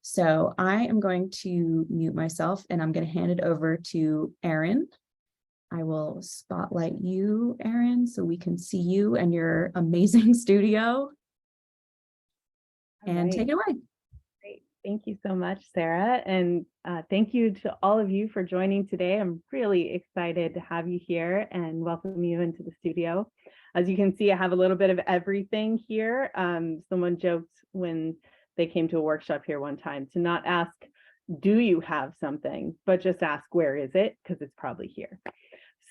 So I am going to mute myself and I'm going to hand it over to Erin. I will spotlight you, Erin, so we can see you and your amazing studio. And take it away. Great. Thank you so much, Sarah. And thank you to all of you for joining today. I'm really excited to have you here and welcome you into the studio. As you can see, I have a little bit of everything here. Someone joked when they came to a workshop here one time to not ask, do you have something, but just ask, where is it? Because it's probably here.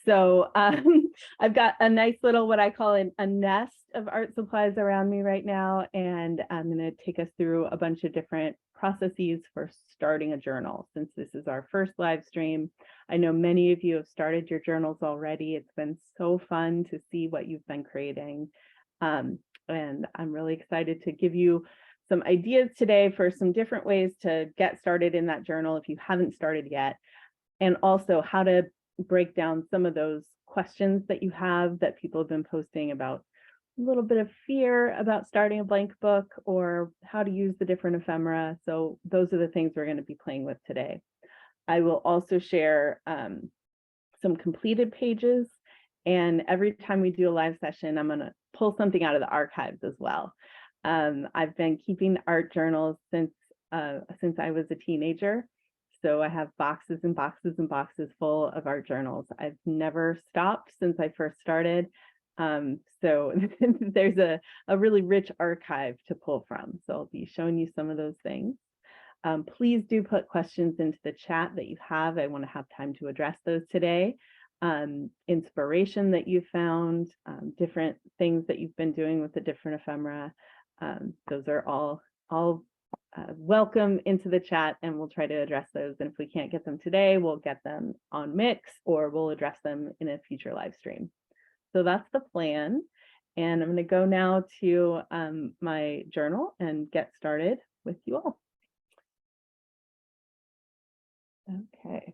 So I've got a nice little, what I call a nest of art supplies around me right now. And I'm going to take us through a bunch of different processes for starting a journal. Since this is our first live stream, I know many of you have started your journals already. It's been so fun to see what you've been creating. And I'm really excited to give you some ideas today for some different ways to get started in that journal if you haven't started yet. And also how to break down some of those questions that you have that people have been posting about a little bit of fear about starting a blank book or how to use the different ephemera. So those are the things we're going to be playing with today. I will also share some completed pages, and every time we do a live session, I'm going to pull something out of the archives as well. I've been keeping art journals since I was a teenager. So I have boxes and boxes and boxes full of art journals. I've never stopped since I first started. So there's a really rich archive to pull from. So I'll be showing you some of those things. Please do put questions into the chat that you have. I want to have time to address those today. Inspiration that you found, different things that you've been doing with the different ephemera. Those are all welcome into the chat, and we'll try to address those. And if we can't get them today, we'll get them on Mix, or we'll address them in a future live stream. So that's the plan. And I'm going to go now to my journal and get started with you all. Okay.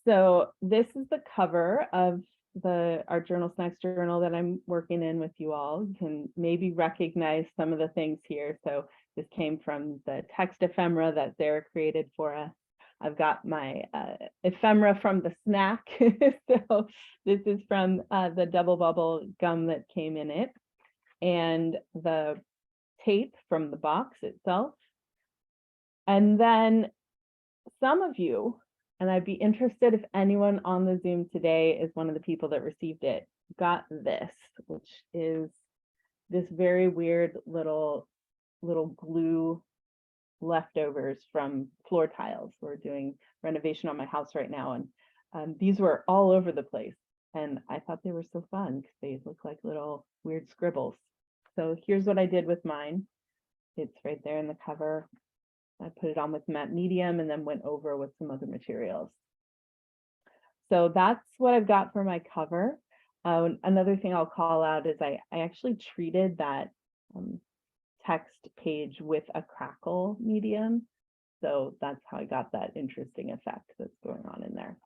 So this is the cover of the ArtJournalSnacks journal that I'm working in with you all. You can maybe recognize some of the things here. So this came from the text ephemera that Sarah created for us. I've got my ephemera from the snack. So this is from the double bubble gum that came in it, and the tape from the box itself. And then some of you, and I'd be interested if anyone on the Zoom today is one of the people that received it, got this, which is this very weird little glue leftovers from floor tiles. We're doing renovation on my house right now, and these were all over the place. And I thought they were so fun because they look like little weird scribbles. So here's what I did with mine. It's right there in the cover. I put it on with matte medium and then went over with some other materials. So that's what I've got for my cover. Another thing I'll call out is I actually treated that text page with a crackle medium. So that's how I got that interesting effect that's going on in there.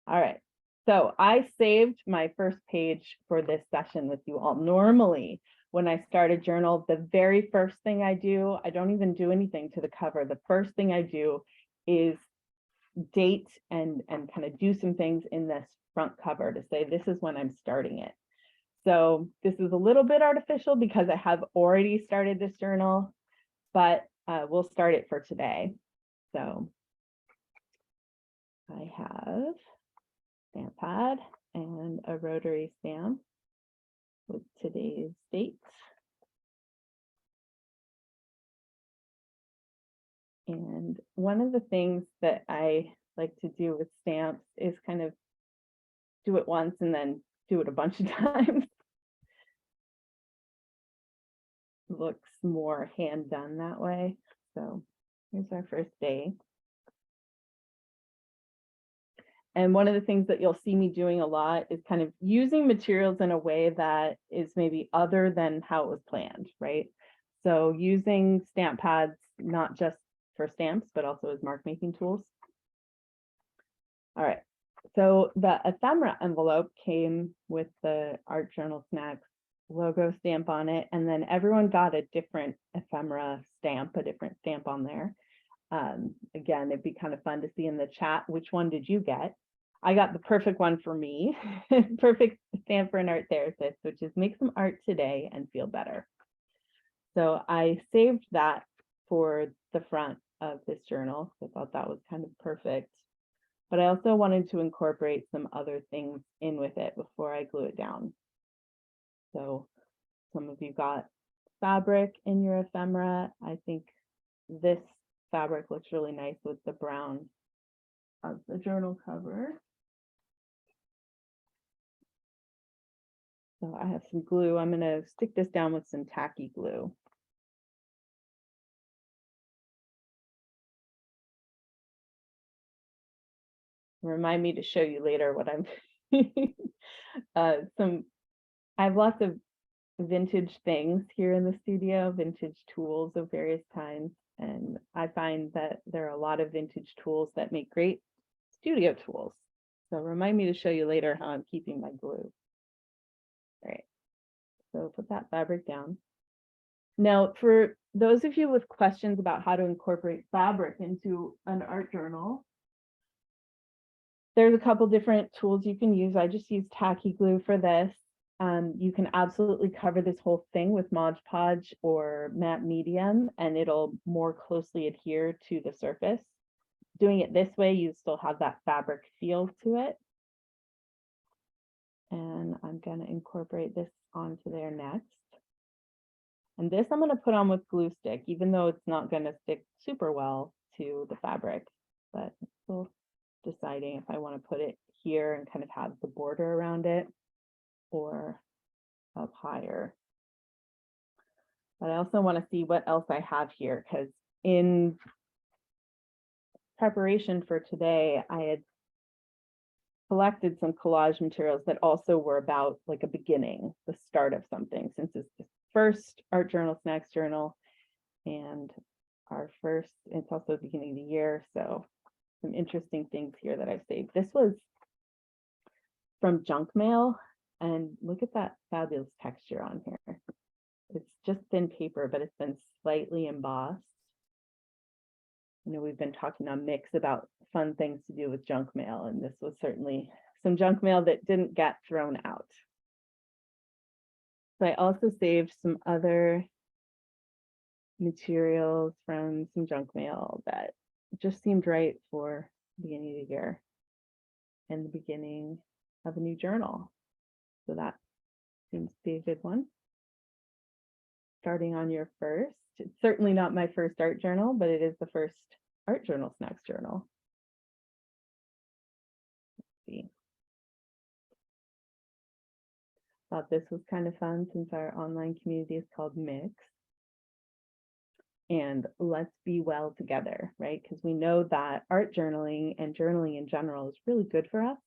All right. So I saved my first page for this session with you all. Normally, when I start a journal, the very first thing I do, I don't even do anything to the cover. The first thing I do is date and kind of do some things in this front cover to say, this is when I'm starting it. So this is a little bit artificial because I have already started this journal, but we'll start it for today. So I have stamp pad and a rotary stamp with today's date. And one of the things that I like to do with stamps is kind of do it once and then do it a bunch of times. Looks more hand done that way. So here's our first day. And one of the things that you'll see me doing a lot is kind of using materials in a way that is maybe other than how it was planned, right? So using stamp pads, not just for stamps, but also as mark making tools. All right, so the ephemera envelope came with the ArtJournalSnacks logo stamp on it, and then everyone got a different ephemera stamp, a different stamp on there. Again, it'd be kind of fun to see in the chat, which one did you get? I got the perfect one for me, perfect stamp for an art therapist, which is make some art today and feel better. So I saved that for the front of this journal. I thought that was kind of perfect, but I also wanted to incorporate some other things in with it before I glue it down. So some of you got fabric in your ephemera. I think this fabric looks really nice with the brown of the journal cover. So I have some glue. I'm going to stick this down with some tacky glue. Remind me to show you later what I'm I have lots of vintage things here in the studio, vintage tools of various kinds, and I find that there are a lot of vintage tools that make great studio tools. So remind me to show you later how I'm keeping my glue. All right, so put that fabric down. Now, for those of you with questions about how to incorporate fabric into an art journal, there's a couple different tools you can use. I just use tacky glue for this. You can absolutely cover this whole thing with Mod Podge or matte medium, and it'll more closely adhere to the surface. Doing it this way, you still have that fabric feel to it. And I'm going to incorporate this onto there next. And this I'm going to put on with glue stick, even though it's not going to stick super well to the fabric, but I'm still deciding if I want to put it here and kind of have the border around it or up higher. But I also want to see what else I have here, because in preparation for today, I had collected some collage materials that also were about like a beginning, the start of something, since it's the first Art Journal Snacks journal and our first, it's also the beginning of the year. So some interesting things here that I've saved. This was from junk mail, and look at that fabulous texture on here. It's just thin paper, but it's been slightly embossed. You know, we've been talking on Mix about fun things to do with junk mail, and this was certainly some junk mail that didn't get thrown out. So I also saved some other materials from some junk mail that just seemed right for the beginning of the year and the beginning of a new journal. So that seems to be a good one. Starting on your first, it's certainly not my first art journal, but it is the first Art Journal Snacks journal. Let's see. Thought this was kind of fun since our online community is called Mix. And let's be well together, right? Because we know that art journaling and journaling in general is really good for us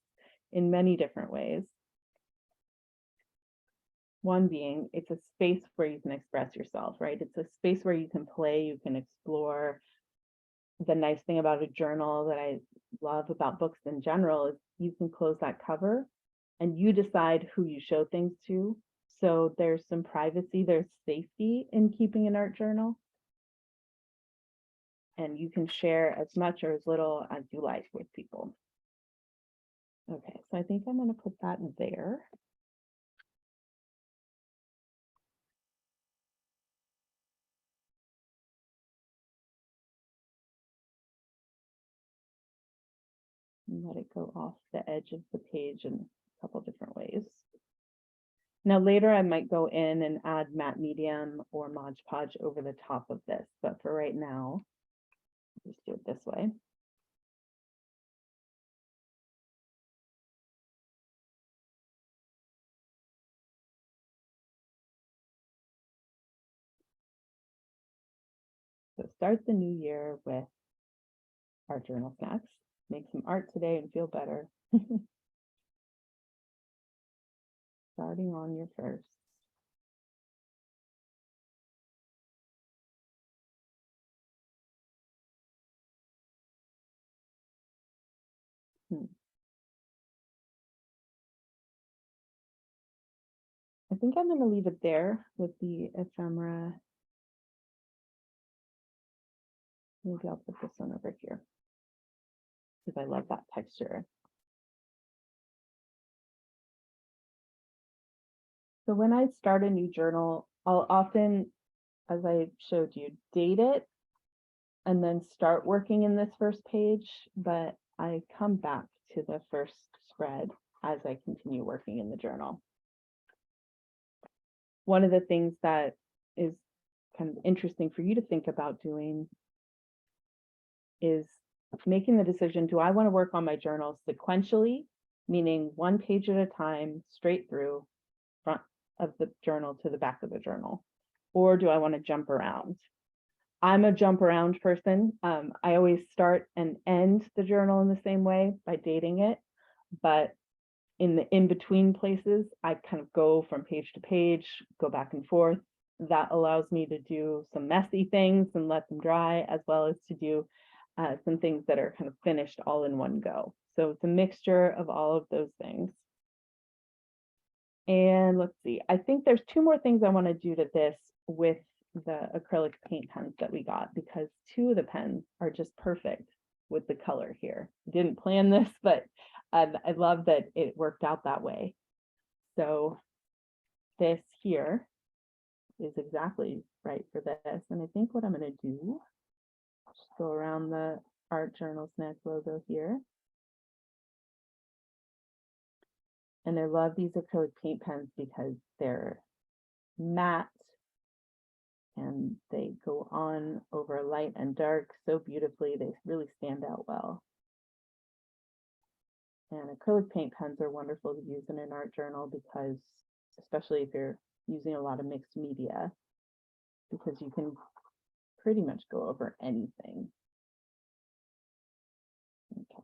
in many different ways. One being, it's a space where you can express yourself, right? It's a space where you can play, you can explore. The nice thing about a journal that I love about books in general is you can close that cover and you decide who you show things to. So there's some privacy, there's safety in keeping an art journal. And you can share as much or as little as you like with people. Okay, so I think I'm going to put that there. And let it go off the edge of the page in a couple different ways. Now later I might go in and add matte medium or Mod Podge over the top of this, but for right now, just do it this way. So start the new year with Art Journal Snacks. Make some art today and feel better. Starting on your first. I think I'm going to leave it there with the ephemera. Maybe I'll put this one over here because I love that texture. So when I start a new journal, I'll often, as I showed you, date it and then start working in this first page, but I come back to the first spread as I continue working in the journal. One of the things that is kind of interesting for you to think about doing is making the decision, do I want to work on my journal sequentially, meaning one page at a time, straight through, front of the journal to the back of the journal, or do I want to jump around? I'm a jump around person. I always start and end the journal in the same way by dating it, but in the in-between places, I kind of go from page to page, go back and forth. That allows me to do some messy things and let them dry, as well as to do some things that are kind of finished all in one go. So it's a mixture of all of those things. And let's see, I think there's two more things I want to do to this with the acrylic paint pens that we got, because two of the pens are just perfect with the color here. Didn't plan this, but I love that it worked out that way. So this here is exactly right for this. And I think what I'm going to do, just go around the ArtJournalSnacks logo here. And I love these acrylic paint pens because they're matte and they go on over light and dark so beautifully. They really stand out well. And acrylic paint pens are wonderful to use in an art journal because, especially if you're using a lot of mixed media, because you can pretty much go over anything. Okay.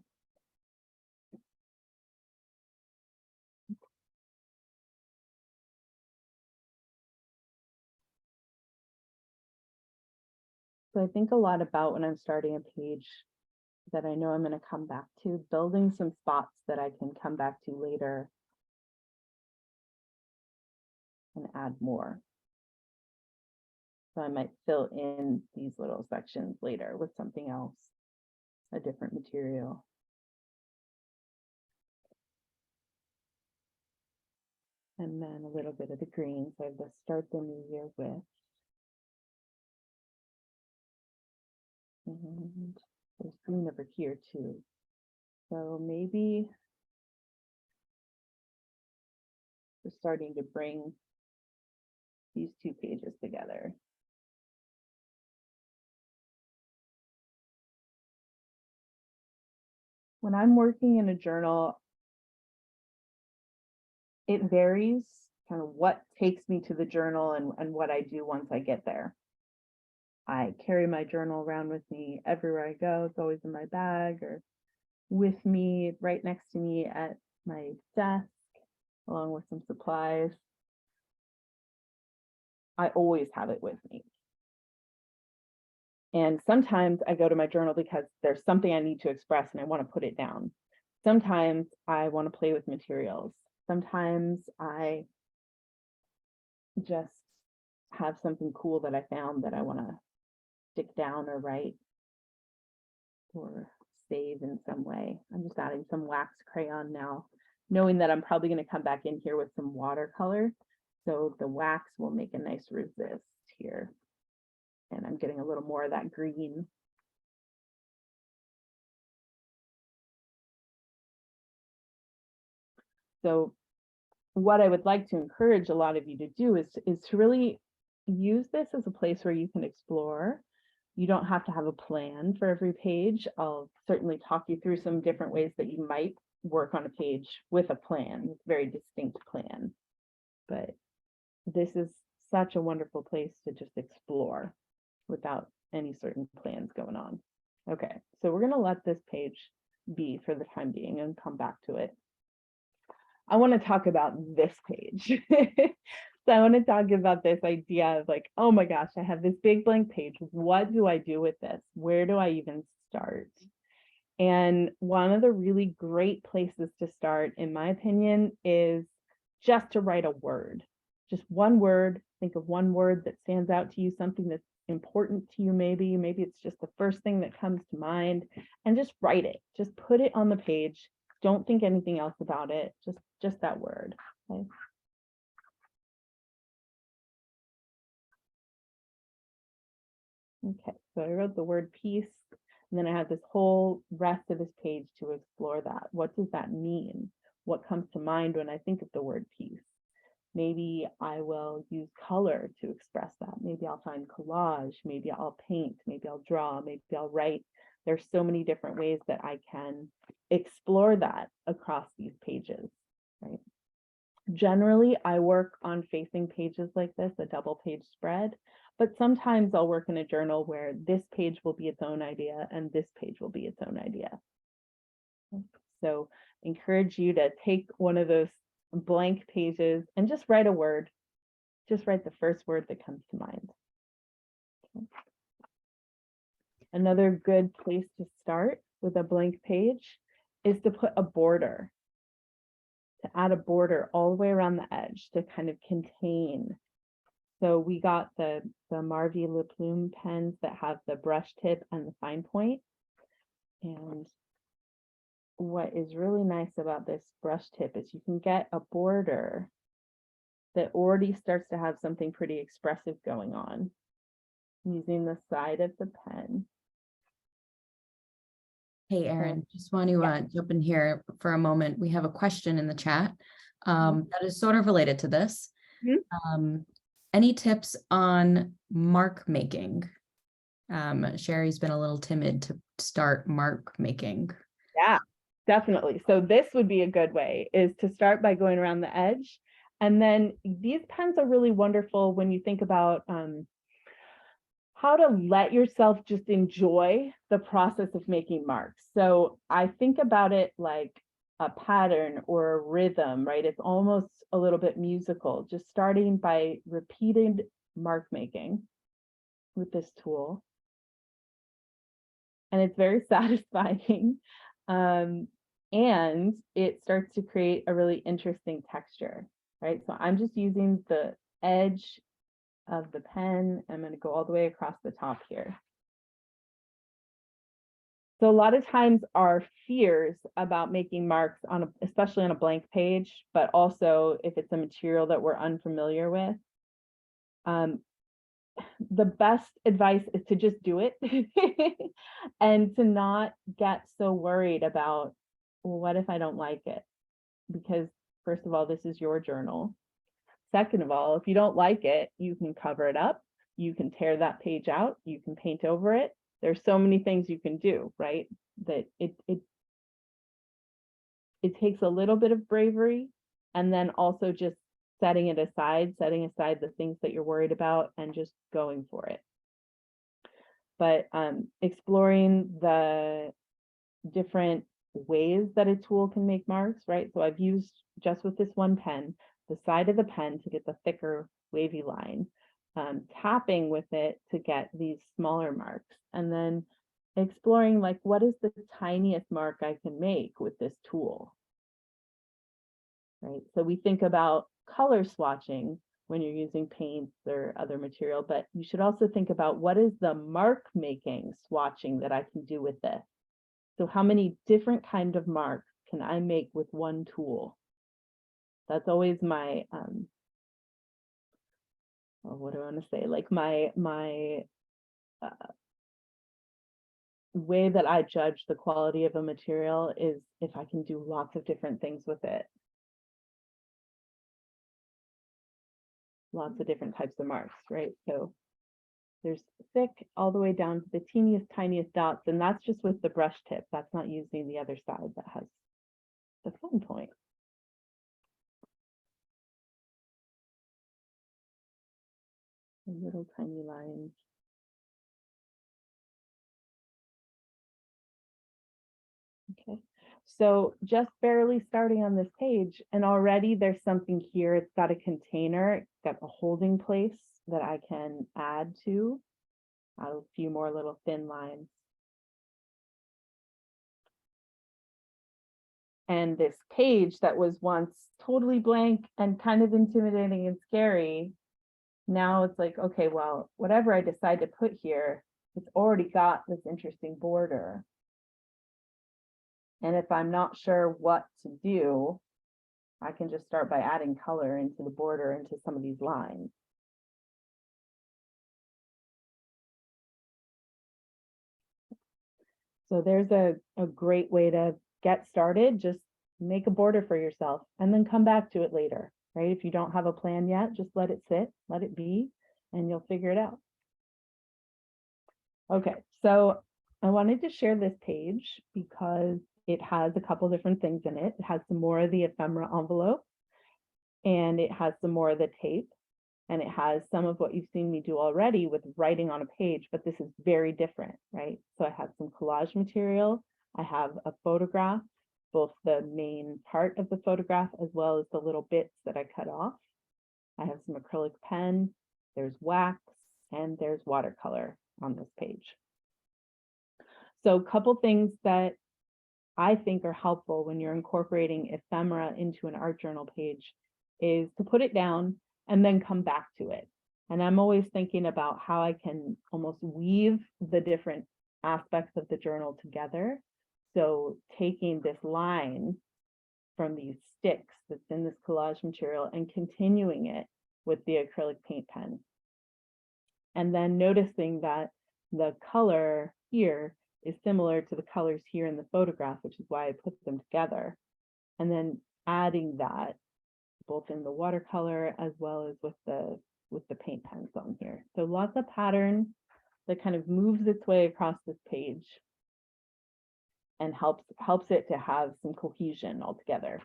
So I think a lot about when I'm starting a page that I know I'm going to come back to, building some spots that I can come back to later and add more. So I might fill in these little sections later with something else, a different material. And then a little bit of the green, so I have to start the new year with. And there's green over here too. So maybe we're starting to bring these two pages together. When I'm working in a journal, it varies kind of what takes me to the journal and what I do once I get there. I carry my journal around with me everywhere I go. It's always in my bag or with me, right next to me at my desk, along with some supplies. I always have it with me. And sometimes I go to my journal because there's something I need to express and I want to put it down. Sometimes I want to play with materials. Sometimes I just have something cool that I found that I want to stick down or write or save in some way. I'm just adding some wax crayon now, knowing that I'm probably going to come back in here with some watercolor. So the wax will make a nice resist here. And I'm getting a little more of that green. So what I would like to encourage a lot of you to do is to really use this as a place where you can explore. You don't have to have a plan for every page. I'll certainly talk you through some different ways that you might work on a page with a plan, with a very distinct plan. But this is such a wonderful place to just explore without any certain plans going on. Okay, so we're going to let this page be for the time being and come back to it. I want to talk about this page. So I want to talk about this idea of like, oh my gosh, I have this big blank page. What do I do with this? Where do I even start? And one of the really great places to start, in my opinion, is just to write a word. just one word. Think of one word that stands out to you, something that's important to you. Maybe it's just the first thing that comes to mind, and just write it. Just put it on the page. Don't think anything else about it. Just that word. Okay. Okay, so I wrote the word peace, and then I have this whole rest of this page to explore that. What does that mean? What comes to mind when I think of the word peace? Maybe I will use color to express that. Maybe I'll find collage, maybe I'll paint, maybe I'll draw, maybe I'll write. There's so many different ways that I can explore that across these pages, right? Generally, I work on facing pages like this, a double page spread, but sometimes I'll work in a journal where this page will be its own idea and this page will be its own idea. So encourage you to take one of those blank pages and just write a word. Just write the first word that comes to mind. Okay. Another good place to start with a blank page is to put a border, to add a border all the way around the edge to kind of contain. So we got the Marvy Le Plume pens that have the brush tip and the fine point. And what is really nice about this brush tip is you can get a border that already starts to have something pretty expressive going on using the side of the pen. Hey, Erin, just want to jump in here for a moment. We have a question in the chat that is sort of related to this. Any tips on mark making? Sherry's been a little timid to start mark making. Yeah, definitely. So this would be a good way, is to start by going around the edge. And then these pens are really wonderful when you think about how to let yourself just enjoy the process of making marks. So I think about it like a pattern or a rhythm, right? It's almost a little bit musical, just starting by repeated mark making with this tool. And it's very satisfying. And it starts to create a really interesting texture, right? So I'm just using the edge of the pen. I'm going to go all the way across the top here. So a lot of times our fears about making marks on especially on a blank page, but also if it's a material that we're unfamiliar with, the best advice is to just do it and to not get so worried about, well, what if I don't like it? Because first of all, this is your journal. Second of all, if you don't like it, you can cover it up. You can tear that page out. You can paint over it. There's so many things you can do, right? That it takes a little bit of bravery, and then also just setting aside the things that you're worried about and just going for it. But exploring the different ways that a tool can make marks, right? So I've used, just with this one pen, the side of the pen to get the thicker wavy line, tapping with it to get these smaller marks, and then exploring like, what is the tiniest mark I can make with this tool, right? So we think about color swatching when you're using paints or other material, but you should also think about what is the mark making swatching that I can do with this. So how many different kinds of marks can I make with one tool? That's always my what do I want to say? Like my way that I judge the quality of a material is if I can do lots of different things with it. Lots of different types of marks, right? So there's thick all the way down to the teeniest, tiniest dots, and that's just with the brush tip. That's not using the other side that has the fine point. Little tiny lines. Okay, so just barely starting on this page, and already there's something here. It's got a container, it's got a holding place that I can add to. Add a few more little thin lines. And this page that was once totally blank and kind of intimidating and scary, now it's like, okay, well, whatever I decide to put here, it's already got this interesting border. And if I'm not sure what to do, I can just start by adding color into the border, into some of these lines. So there's a great way to get started. Just make a border for yourself and then come back to it later, right? If you don't have a plan yet, just let it sit, let it be, and you'll figure it out. Okay, so I wanted to share this page because it has a couple different things in it. It has some more of the ephemera envelope, and it has some more of the tape, and it has some of what you've seen me do already with writing on a page, but this is very different, right? So I have some collage material, I have a photograph, both the main part of the photograph as well as the little bits that I cut off. I have some acrylic pen, there's wax, and there's watercolor on this page. So a couple things that I think are helpful when you're incorporating ephemera into an art journal page is to put it down and then come back to it. And I'm always thinking about how I can almost weave the different aspects of the journal together. So taking this line from these sticks that's in this collage material and continuing it with the acrylic paint pen. And then noticing that the color here is similar to the colors here in the photograph, which is why I put them together. And then adding that both in the watercolor as well as with the paint pens on here. So lots of pattern that kind of moves its way across this page and helps it to have some cohesion altogether.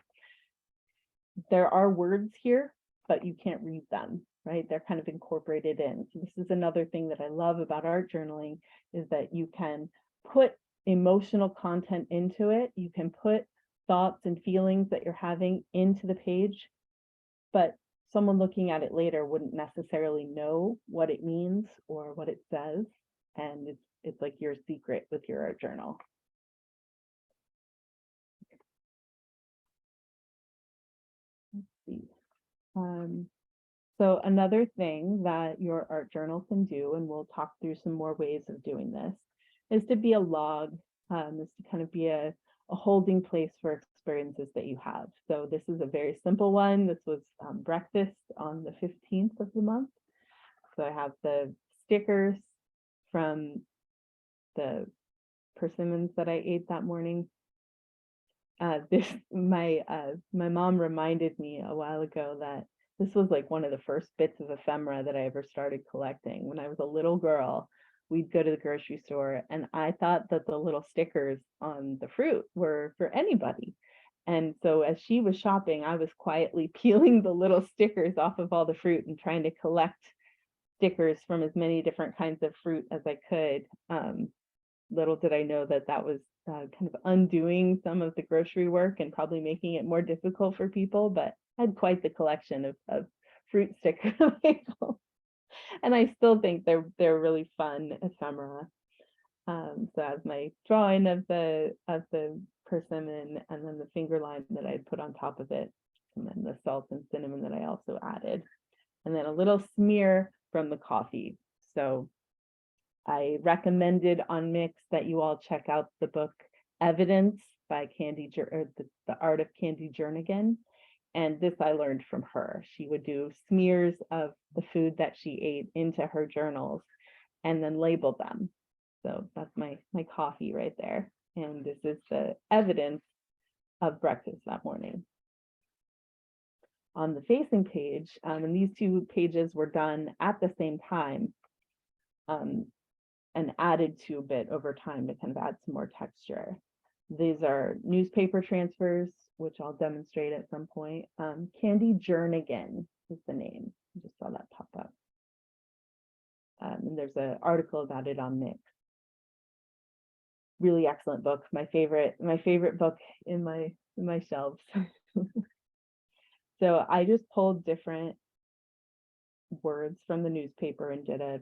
There are words here, but you can't read them, right? They're kind of incorporated in. So this is another thing that I love about art journaling, is that you can put emotional content into it. You can put thoughts and feelings that you're having into the page, but someone looking at it later wouldn't necessarily know what it means or what it says. And it's like your secret with your art journal. Let's see. So another thing that your art journal can do, and we'll talk through some more ways of doing this, is to be a log, is to kind of be a holding place for experiences that you have. So this is a very simple one. This was breakfast on the 15th of the month. So I have the stickers from the persimmons that I ate that morning. My mom reminded me a while ago that this was like one of the first bits of ephemera that I ever started collecting. When I was a little girl, we'd go to the grocery store and I thought that the little stickers on the fruit were for anybody. And so as she was shopping, I was quietly peeling the little stickers off of all the fruit and trying to collect stickers from as many different kinds of fruit as I could. Little did I know that that was kind of undoing some of the grocery work and probably making it more difficult for people, but I had quite the collection of fruit stickers available. And I still think they're really fun ephemera. So as my drawing of the persimmon, and then the finger line that I put on top of it, and then the salt and cinnamon that I also added, and then a little smear from the coffee. So I recommended on Mix that you all check out the book Evidence by the Art of Candy Jernigan. And this I learned from her. She would do smears of the food that she ate into her journals and then label them. So that's my coffee right there. And this is the evidence of breakfast that morning. On the facing page, and these two pages were done at the same time, and added to a bit over time to kind of add some more texture. These are newspaper transfers, which I'll demonstrate at some point. Candy Jernigan is the name. I just saw that pop up. And there's an article about it on Mix. Really excellent book. My favorite book in my shelves. So I just pulled different words from the newspaper and did a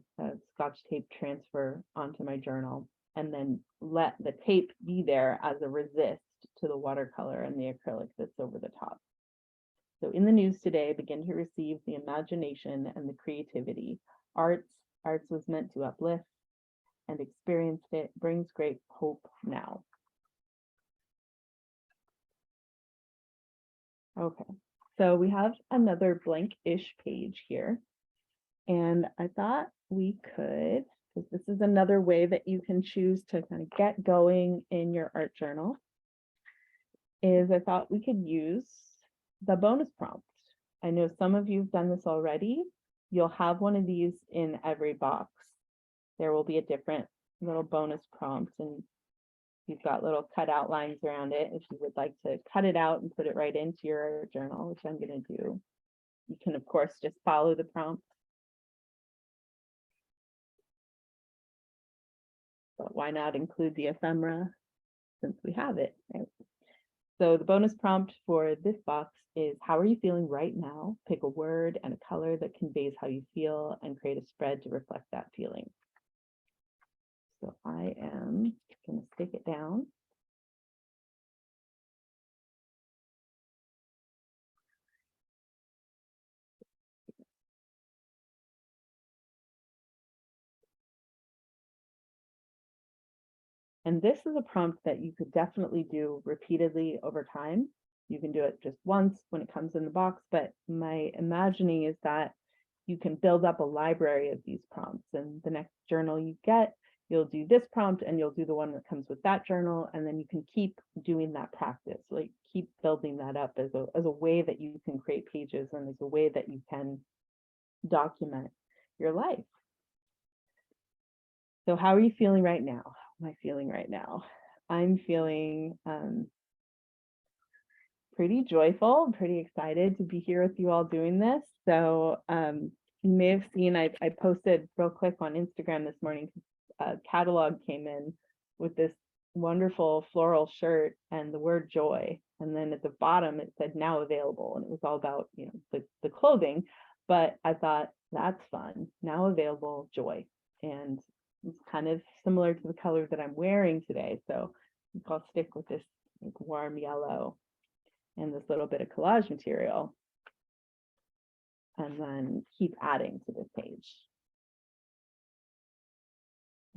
Scotch tape transfer onto my journal, and then let the tape be there as a resist to to the watercolor and the acrylic that's over the top. So in the news today, begin to receive the imagination and the creativity. Arts was meant to uplift, and experienced it brings great hope now. Okay, so we have another blank-ish page here. And I thought we could, because this is another way that you can choose to kind of get going in your art journal, is I thought we could use the bonus prompt. I know some of you have done this already. You'll have one of these in every box. There will be a different little bonus prompt, and you've got little cut out lines around it. If you would like to cut it out and put it right into your art journal, which I'm going to do, you can, of course, just follow the prompt. But why not include the ephemera since we have it, right? So the bonus prompt for this box is, how are you feeling right now? Pick a word and a color that conveys how you feel and create a spread to reflect that feeling. So I am going to stick it down. And this is a prompt that you could definitely do repeatedly over time. You can do it just once when it comes in the box, but my imagining is that you can build up a library of these prompts, and the next journal you get, you'll do this prompt and you'll do the one that comes with that journal, and then you can keep doing that practice, like keep building that up as a way that you can create pages and as a way that you can document your life. So how are you feeling right now? How am I feeling right now? I'm feeling pretty joyful, pretty excited to be here with you all doing this. So you may have seen, I posted real quick on Instagram this morning, a catalog came in with this wonderful floral shirt and the word joy. And then at the bottom, it said now available. And it was all about, you know, the clothing, but I thought that's fun. Now available joy. And it's kind of similar to the color that I'm wearing today. So I'll stick with this like warm yellow and this little bit of collage material, and then keep adding to this page.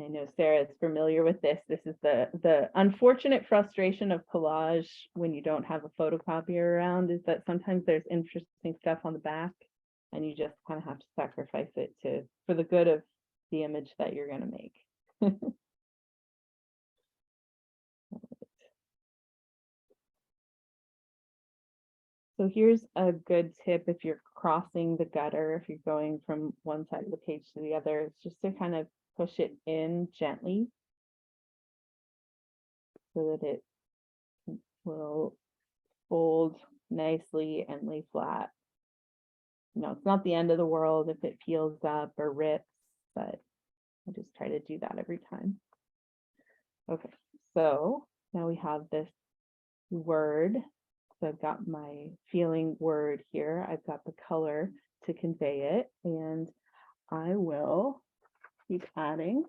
I know Sarah is familiar with this. This is the unfortunate frustration of collage when you don't have a photocopier around, is that sometimes there's interesting stuff on the back and you just kind of have to sacrifice it for the good of the image that you're going to make. So here's a good tip if you're crossing the gutter, if you're going from one side of the page to the other, it's just to kind of push it in gently so that it will fold nicely and lay flat. You know, it's not the end of the world if it peels up or rips, but I just try to do that every time. Okay, so now we have this word. So I've got my feeling word here. I've got the color to convey it, and I will keep adding.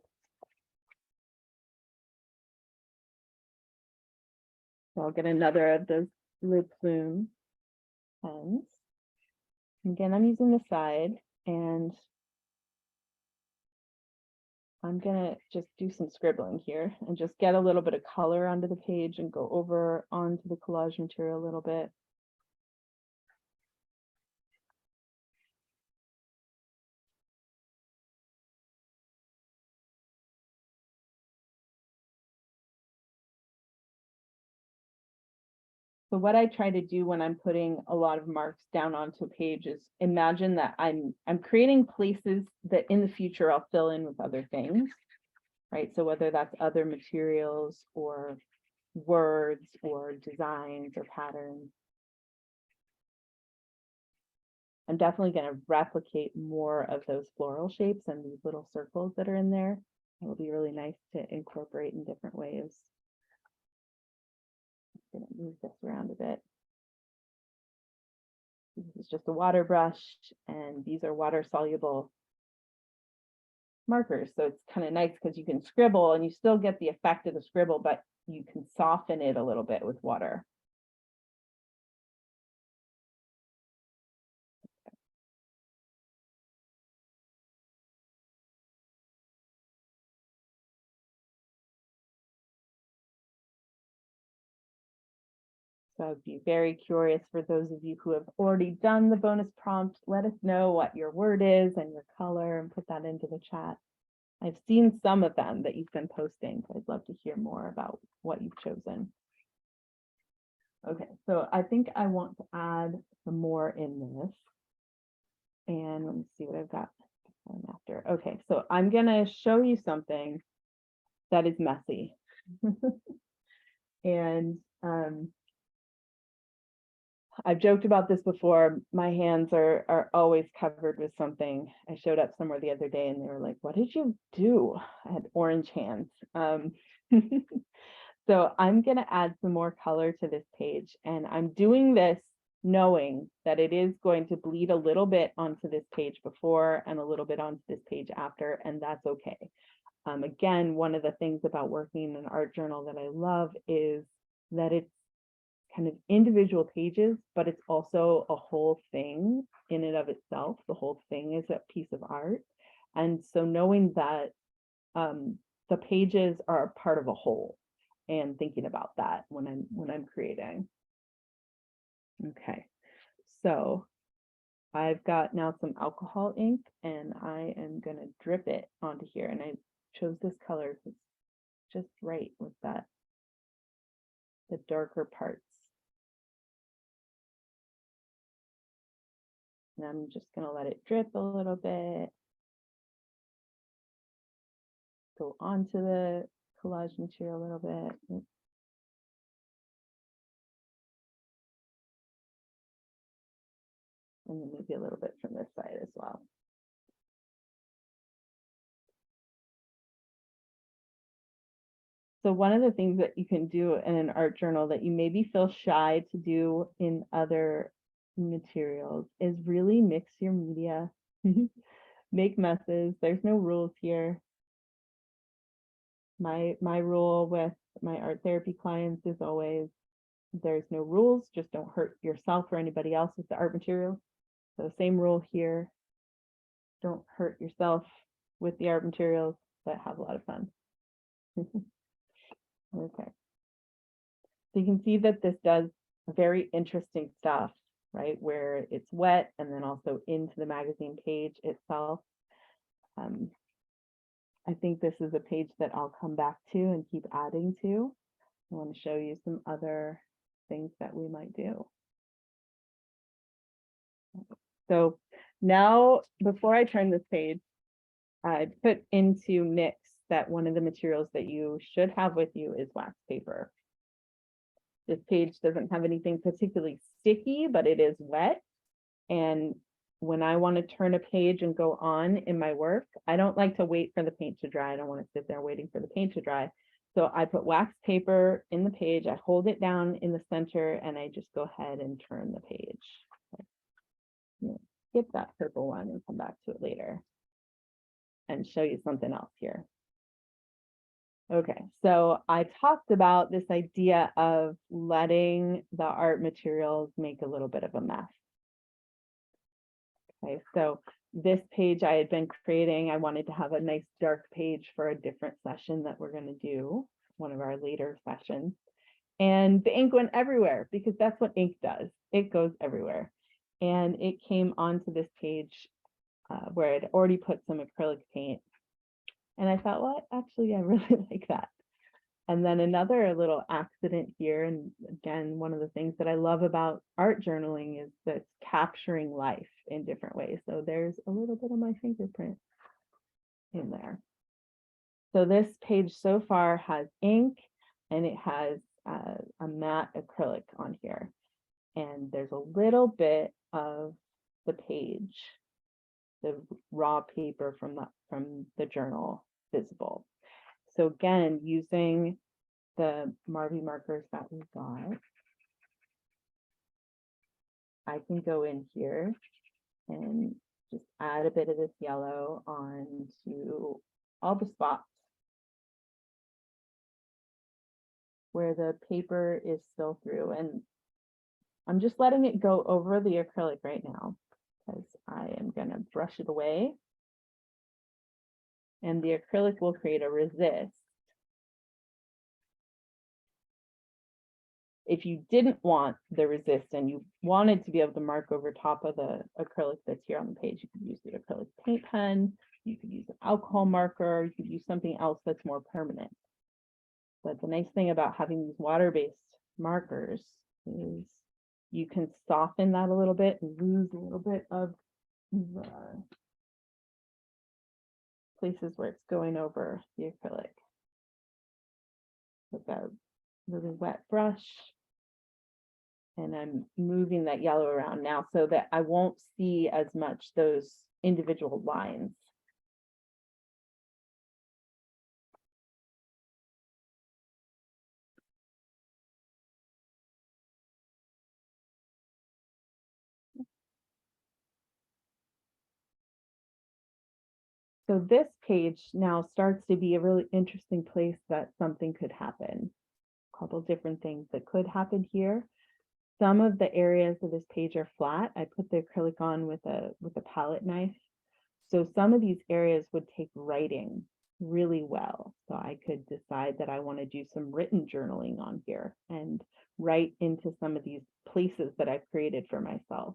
So I'll get another of those Le Plume pens. Again, I'm using the side, and I'm gonna just do some scribbling here and just get a little bit of color onto the page and go over onto the collage material a little bit. So what I try to do when I'm putting a lot of marks down onto a page is imagine that I'm creating places that in the future I'll fill in with other things, right? So whether that's other materials or words or designs or patterns. I'm definitely going to replicate more of those floral shapes and these little circles that are in there. It'll be really nice to incorporate in different ways. I'm going to move this around a bit. This is just a water brush, and these are water soluble markers. So it's kind of nice because you can scribble and you still get the effect of the scribble, but you can soften it a little bit with water. So I'd be very curious for those of you who have already done the bonus prompt, let us know what your word is and your color and put that into the chat. I've seen some of them that you've been posting, but I'd love to hear more about what you've chosen. Okay, so I think I want to add some more in this. And let me see what I've got before and after. Okay, so I'm gonna show you something that is messy. And I've joked about this before. My hands are always covered with something. I showed up somewhere the other day and they were like, what did you do? I had orange hands. So I'm going to add some more color to this page. And I'm doing this knowing that it is going to bleed a little bit onto this page before and a little bit onto this page after, and that's okay. Again, one of the things about working in an art journal that I love is that it's kind of individual pages, but it's also a whole thing in and of itself. The whole thing is a piece of art. And so knowing that the pages are a part of a whole and thinking about that when I'm creating. Okay, so I've got now some alcohol ink and I am going to drip it onto here. And I chose this color because it's just right with that, the darker parts. And I'm just going to let it drip a little bit. Go onto the collage material a little bit. And then maybe a little bit from this side as well. So one of the things that you can do in an art journal that you maybe feel shy to do in other materials is really mix your media, make messes. There's no rules here. My rule with my art therapy clients is always, there's no rules, just don't hurt yourself or anybody else with the art material. So same rule here, don't hurt yourself with the art materials, but have a lot of fun. Okay. So you can see that this does very interesting stuff, right? Where it's wet and then also into the magazine page itself. I think this is a page that I'll come back to and keep adding to. I want to show you some other things that we might do. So now, before I turn this page, I put into mix that one of the materials that you should have with you is wax paper. This page doesn't have anything particularly sticky, but it is wet. And when I want to turn a page and go on in my work, I don't like to wait for the paint to dry. I don't want to sit there waiting for the paint to dry. So I put wax paper in the page, I hold it down in the center, and I just go ahead and turn the page. Skip that purple one and come back to it later and show you something else here. Okay, so I talked about this idea of letting the art materials make a little bit of a mess. Okay, so this page I had been creating, I wanted to have a nice dark page for a different session that we're going to do, one of our later sessions. And the ink went everywhere because that's what ink does. It goes everywhere. And it came onto this page where I'd already put some acrylic paint. And I thought, well, actually, I really like that. And then another little accident here. And again, one of the things that I love about art journaling is that it's capturing life in different ways. So there's a little bit of my fingerprint in there. So this page so far has ink and it has a matte acrylic on here. And there's a little bit of the page, the raw paper from the journal visible. So again, using the Marby markers that we got, I can go in here and just add a bit of this yellow onto all the spots. where the paper is still through. And I'm just letting it go over the acrylic right now because I am going to brush it away. And the acrylic will create a resist. If you didn't want the resist and you wanted to be able to mark over top of the acrylic that's here on the page, you could use the acrylic paint pen, you could use an alcohol marker, you could use something else that's more permanent. But the nice thing about having these water-based markers is you can soften that a little bit and lose a little bit of the places where it's going over the acrylic. With a really wet brush. And I'm moving that yellow around now so that I won't see as much those individual lines. So this page now starts to be a really interesting place that something could happen. A couple different things that could happen here. Some of the areas of this page are flat. I put the acrylic on with a palette knife. So some of these areas would take writing really well. So I could decide that I want to do some written journaling on here and write into some of these places that I've created for myself.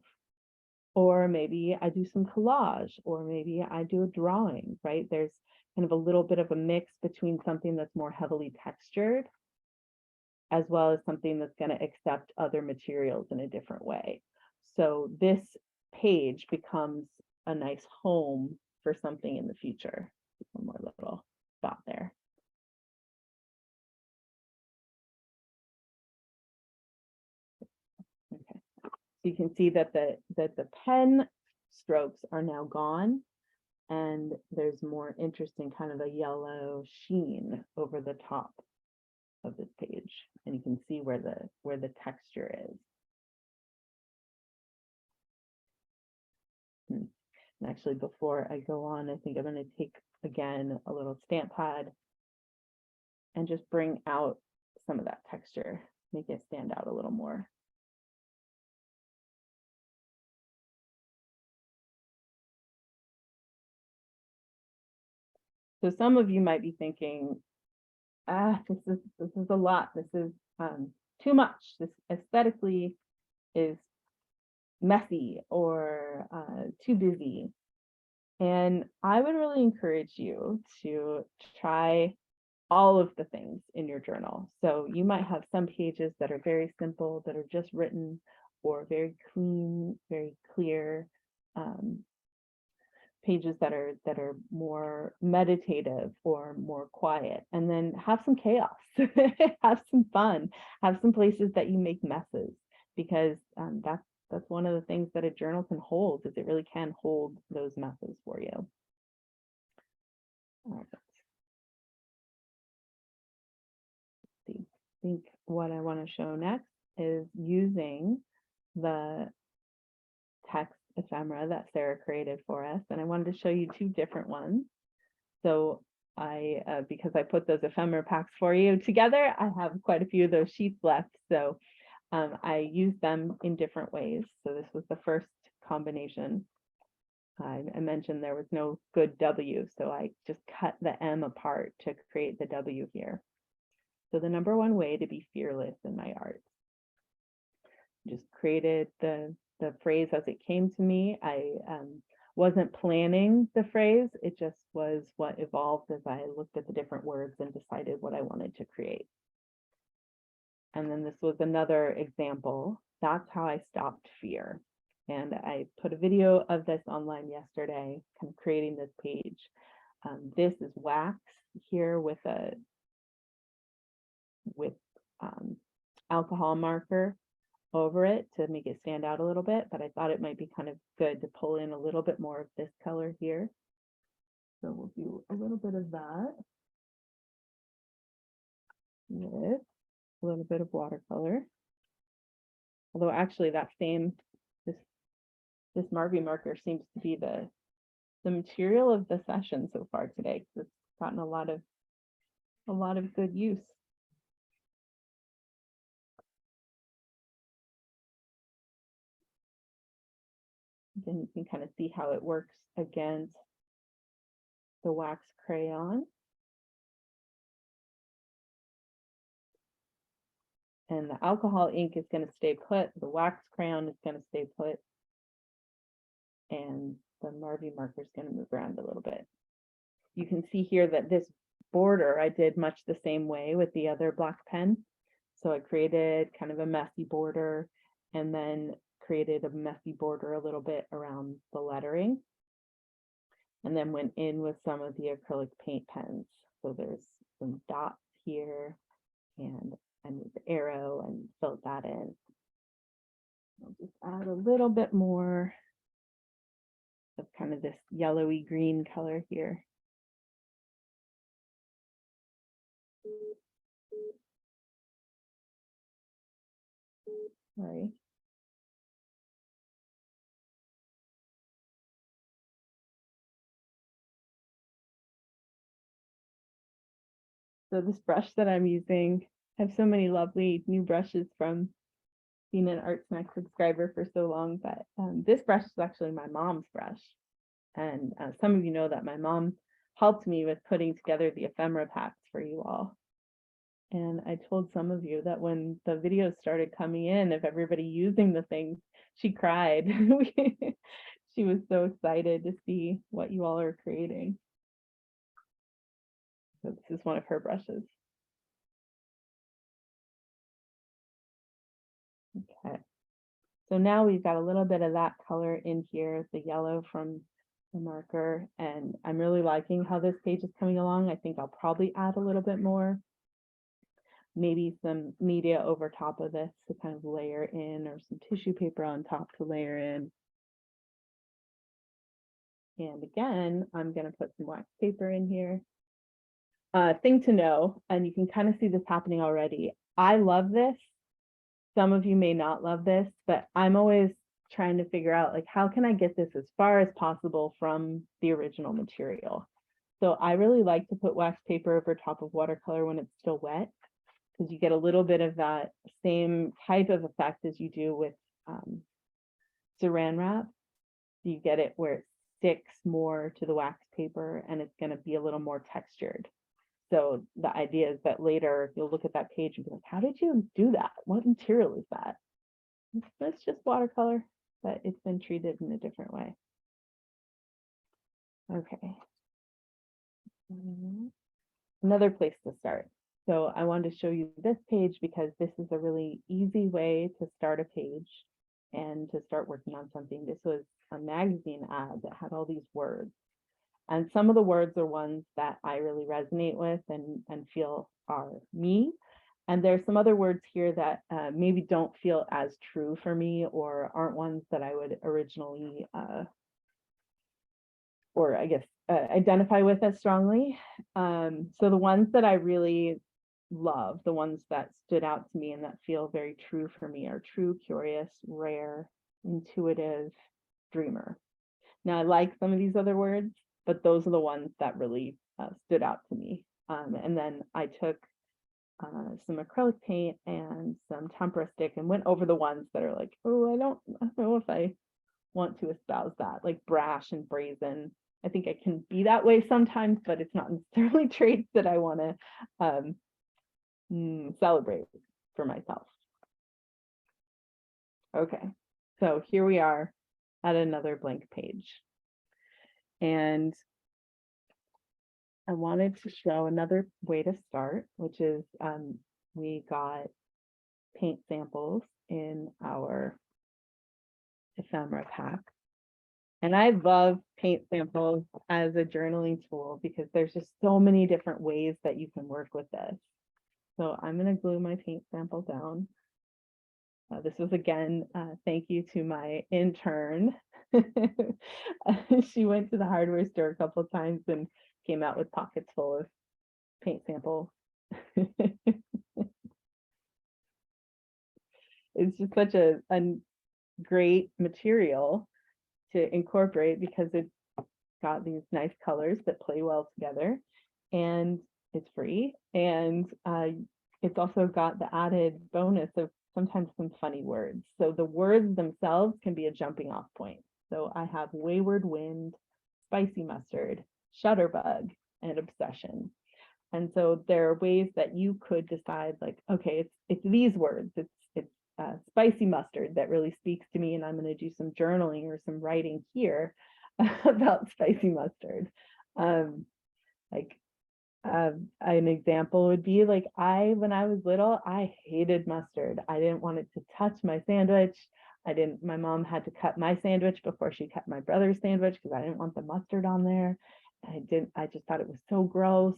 Or maybe I do some collage, or maybe I do a drawing, right? There's kind of a little bit of a mix between something that's more heavily textured as well as something that's going to accept other materials in a different way. So this page becomes a nice home for something in the future. One more little spot there. Okay, so you can see that the pen strokes are now gone, and there's more interesting kind of a yellow sheen over the top of this page, and you can see where the texture is. And actually, before I go on, I think I'm going to take again a little stamp pad and just bring out some of that texture, make it stand out a little more. So some of you might be thinking, this is a lot. This is too much. This aesthetically is messy or too busy. And I would really encourage you to try all of the things in your journal. So you might have some pages that are very simple, that are just written, or very clean, very clear, pages that are more meditative or more quiet, and then have some chaos, have some fun, have some places that you make messes, because that's one of the things that a journal can hold, is it really can hold those messes for you. All right. Let's see. I think what I want to show next is using the text ephemera that Sarah created for us, and I wanted to show you two different ones. So because I put those ephemera packs for you together, I have quite a few of those sheets left. So I use them in different ways. So this was the first combination. I mentioned there was no good W, so I just cut the M apart to create the W here. So the number one way to be fearless in my art. Just created the phrase as it came to me. I wasn't planning the phrase. It just was what evolved as I looked at the different words and decided what I wanted to create. And then this was another example. That's how I stopped fear. And I put a video of this online yesterday, kind of creating this page. This is wax here with alcohol marker over it to make it stand out a little bit, but I thought it might be kind of good to pull in a little bit more of this color here. So we'll do a little bit of that with a little bit of watercolor. Although actually that this Marvy marker seems to be the material of the session so far today, because it's gotten a lot of good use. Again, you can kind of see how it works against the wax crayon. And the alcohol ink is going to stay put. The wax crayon is going to stay put. And the Marvy marker is going to move around a little bit. You can see here that this border I did much the same way with the other black pen. So I created kind of a messy border and then created a messy border a little bit around the lettering. And then went in with some of the acrylic paint pens. So there's some dots here and the arrow and filled that in. I'll just add a little bit more of kind of this yellowy green color here. Sorry. So this brush that I'm using, I have so many lovely new brushes from being an ArtSnacks subscriber for so long, but this brush is actually my mom's brush. And some of you know that my mom helped me with putting together the ephemera packs for you all. And I told some of you that when the videos started coming in of everybody using the things, she cried. She was so excited to see what you all are creating. So this is one of her brushes. Okay. So now we've got a little bit of that color in here, the yellow from the marker, and I'm really liking how this page is coming along. I think I'll probably add a little bit more, maybe some media over top of this to kind of layer in, or some tissue paper on top to layer in. And again, I'm going to put some wax paper in here. Thing to know, and you can kind of see this happening already. I love this. Some of you may not love this, but I'm always trying to figure out, like, how can I get this as far as possible from the original material? So I really like to put wax paper over top of watercolor when it's still wet, because you get a little bit of that same type of effect as you do with saran wrap. You get it where it sticks more to the wax paper and it's going to be a little more textured. So the idea is that later you'll look at that page and be like, how did you do that? What material is that? It's just watercolor, but it's been treated in a different way. Okay. Another place to start. So I wanted to show you this page because this is a really easy way to start a page and to start working on something. This was a magazine ad that had all these words. And some of the words are ones that I really resonate with and feel are me. And there's some other words here that maybe don't feel as true for me, or aren't ones that I would originally, or I guess, identify with as strongly. So the ones that I really love, the ones that stood out to me and that feel very true for me, are true, curious, rare, intuitive, dreamer. Now I like some of these other words, but those are the ones that really stood out to me. And then I took some acrylic paint and some tempera stick and went over the ones that are like, oh, I don't know if I want to espouse that, like brash and brazen. I think I can be that way sometimes, but it's not necessarily traits that I want to celebrate for myself. Okay, so here we are at another blank page. And I wanted to show another way to start, which is we got paint samples in our ephemera pack. And I love paint samples as a journaling tool because there's just so many different ways that you can work with this. So I'm going to glue my paint sample down. This was, again, thank you to my intern. She went to the hardware store a couple of times and came out with pockets full of paint samples. It's just such a great material to incorporate because it's got these nice colors that play well together, and it's free, and it's also got the added bonus of sometimes some funny words. So the words themselves can be a jumping off point. So I have wayward wind, spicy mustard, shutterbug, and obsession. And so there are ways that you could decide, like, okay, it's these words. It's spicy mustard that really speaks to me, and I'm going to do some journaling or some writing here about spicy mustard. An example would be like, when I was little, I hated mustard. I didn't want it to touch my sandwich. My mom had to cut my sandwich before she cut my brother's sandwich because I didn't want the mustard on there. I just thought it was so gross.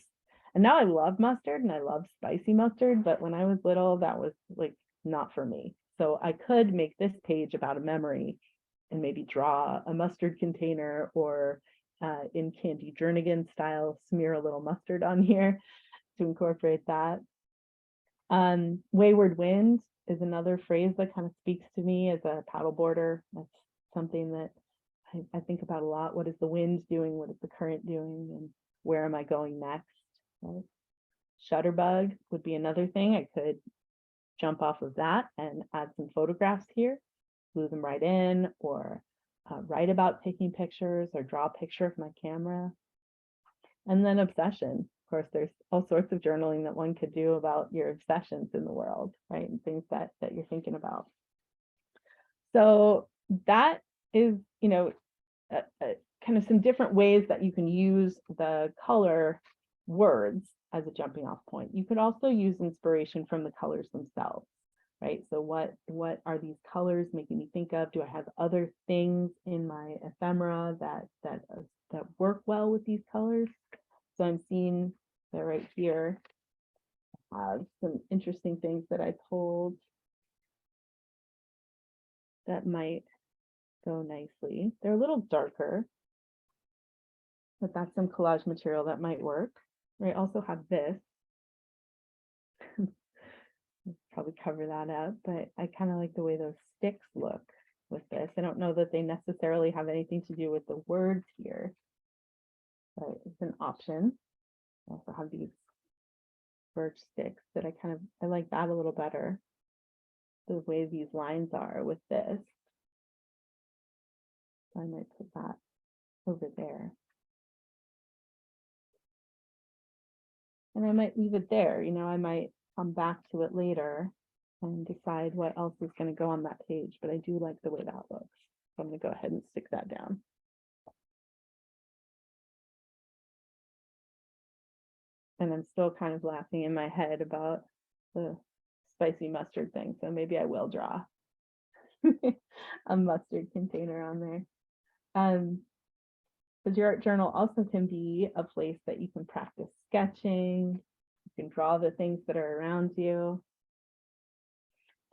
And now I love mustard and I love spicy mustard, but when I was little, that was like not for me. So I could make this page about a memory and maybe draw a mustard container, or in Candy Jernigan style, smear a little mustard on here to incorporate that. Wayward wind is another phrase that kind of speaks to me as a paddleboarder. That's something that I think about a lot. What is the wind doing? What is the current doing? And where am I going next? Right? Shutterbug would be another thing. I could jump off of that and add some photographs here, glue them right in, or write about taking pictures or draw a picture of my camera. And then obsession. Of course, there's all sorts of journaling that one could do about your obsessions in the world, right? And things that you're thinking about. So that is, kind of some different ways that you can use the color words as a jumping off point. You could also use inspiration from the colors themselves, right? So what are these colors making me think of? Do I have other things in my ephemera that work well with these colors? So I'm seeing that right here have some interesting things that I pulled that might go nicely. They're a little darker, but that's some collage material that might work. I also have this. Probably cover that up, but I kind of like the way those sticks look with this. I don't know that they necessarily have anything to do with the words here, but it's an option. I also have these birch sticks that I like that a little better, the way these lines are with this. So I might put that over there. And I might leave it there. I might come back to it later and decide what else is going to go on that page, but I do like the way that looks. So I'm going to go ahead and stick that down. And I'm still kind of laughing in my head about the spicy mustard thing. So maybe I will draw a mustard container on there. Because your art journal also can be a place that you can practice sketching. You can draw the things that are around you.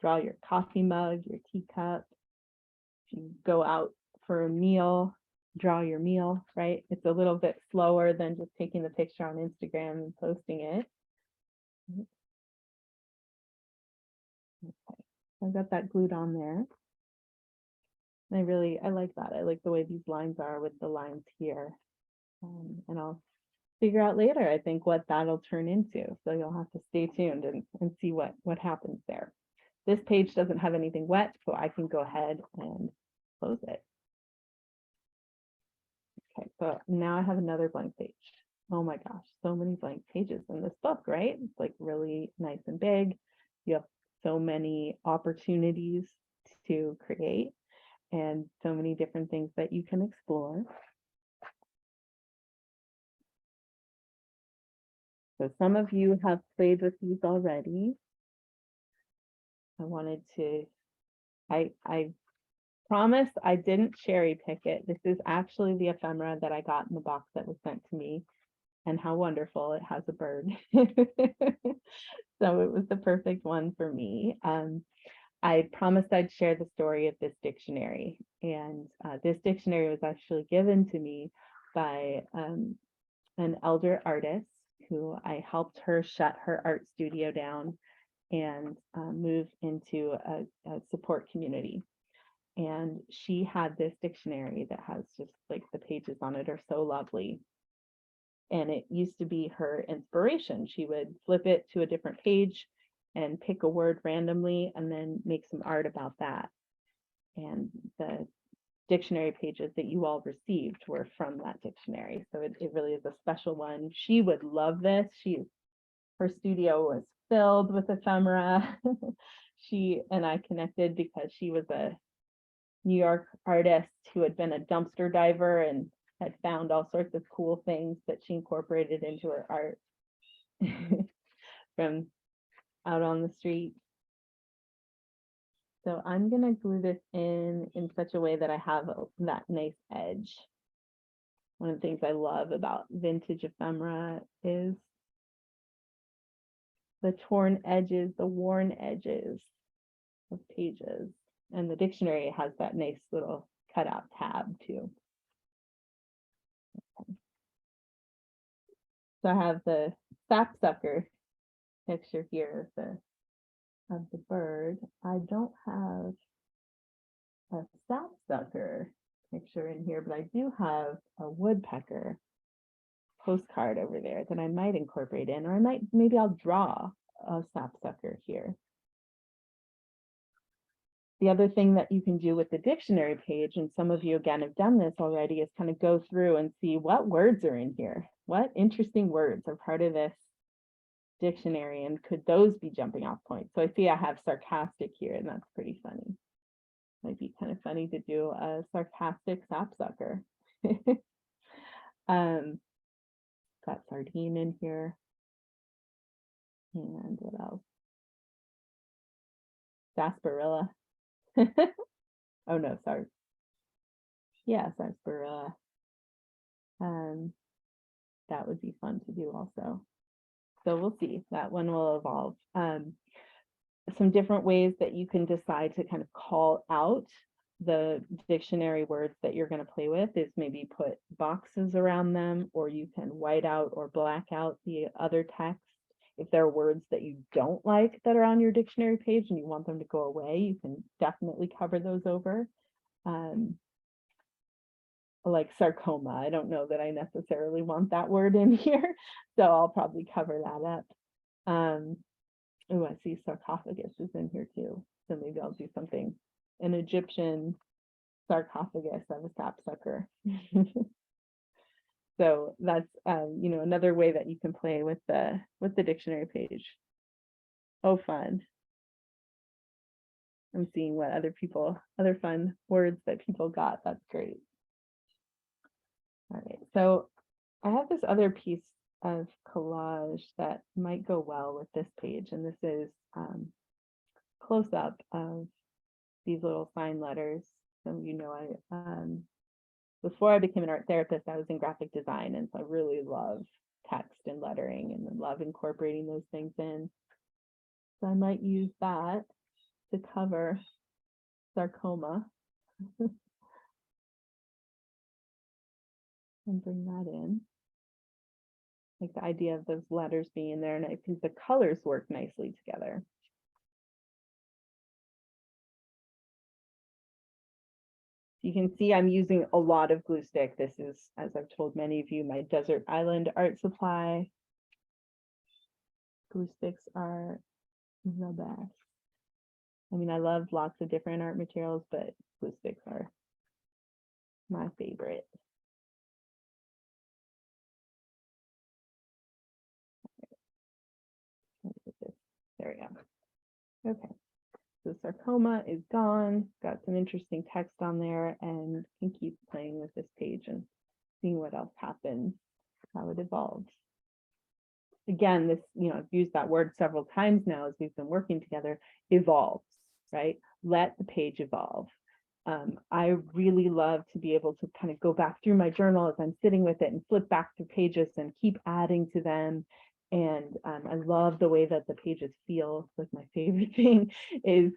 Draw your coffee mug, your teacup. If you go out for a meal, draw your meal, right? It's a little bit slower than just taking the picture on Instagram and posting it. Okay, I've got that glued on there. And I like that. I like the way these lines are with the lines here. And I'll figure out later, I think, what that'll turn into. So you'll have to stay tuned and see what happens there. This page doesn't have anything wet, so I can go ahead and close it. Okay, so now I have another blank page. Oh my gosh, so many blank pages in this book, right? It's like really nice and big. You have so many opportunities to create and so many different things that you can explore. So some of you have played with these already. I promise I didn't cherry pick it. This is actually the ephemera that I got in the box that was sent to me, and how wonderful, it has a bird. So it was the perfect one for me. I promised I'd share the story of this dictionary, and this dictionary was actually given to me by an elder artist who I helped her shut her art studio down and move into a support community. And she had this dictionary that has just like the pages on it are so lovely. And it used to be her inspiration. She would flip it to a different page and pick a word randomly and then make some art about that. And the dictionary pages that you all received were from that dictionary. So it really is a special one. She would love this. Her studio was filled with ephemera. She and I connected because she was a New York artist who had been a dumpster diver and had found all sorts of cool things that she incorporated into her art from out on the street. So I'm going to glue this in such a way that I have that nice edge. One of the things I love about vintage ephemera is the torn edges, the worn edges of pages. And the dictionary has that nice little cutout tab too. Okay. So I have the sapsucker picture here of the bird. I don't have a sapsucker picture in here, but I do have a woodpecker postcard over there that I might incorporate in, or maybe I'll draw a sapsucker here. The other thing that you can do with the dictionary page, and some of you again have done this already, is kind of go through and see what words are in here. What interesting words are part of this dictionary, and could those be jumping off points? So I see I have sarcastic here, and that's pretty funny. Might be kind of funny to do a sarcastic sapsucker. Got sardine in here. And what else? Sarsaparilla. Oh no, sorry. Yeah, sarsaparilla. That would be fun to do also. So we'll see. That one will evolve. Some different ways that you can decide to kind of call out the dictionary words that you're going to play with is maybe put boxes around them, or you can white out or black out the other text. If there are words that you don't like that are on your dictionary page and you want them to go away, you can definitely cover those over. Like sarcoma, I don't know that I necessarily want that word in here, so I'll probably cover that up. Oh, I see sarcophagus is in here too, so maybe I'll do something, an Egyptian sarcophagus of a sapsucker. So that's another way that you can play with the dictionary page. Oh, fun. I'm seeing what other fun words that people got. That's great. All right, so I have this other piece of collage that might go well with this page, and this is close up of these little sign letters. So before I became an art therapist, I was in graphic design, and so I really love text and lettering and love incorporating those things in. So I might use that to cover sarcoma and bring that in. Like the idea of those letters being in there, and I think the colors work nicely together. You can see I'm using a lot of glue stick. This is, as I've told many of you, my desert island art supply. Glue sticks are the best. I mean, I love lots of different art materials, but glue sticks are my favorite. There we go. Okay. So sarcoma is gone, got some interesting text on there, and can keep playing with this page and seeing what else happens, how it evolves. Again, this, I've used that word several times now as we've been working together, evolves, right? Let the page evolve. I really love to be able to kind of go back through my journal as I'm sitting with it and flip back through pages and keep adding to them. And I love the way that the pages feel. Like my favorite thing is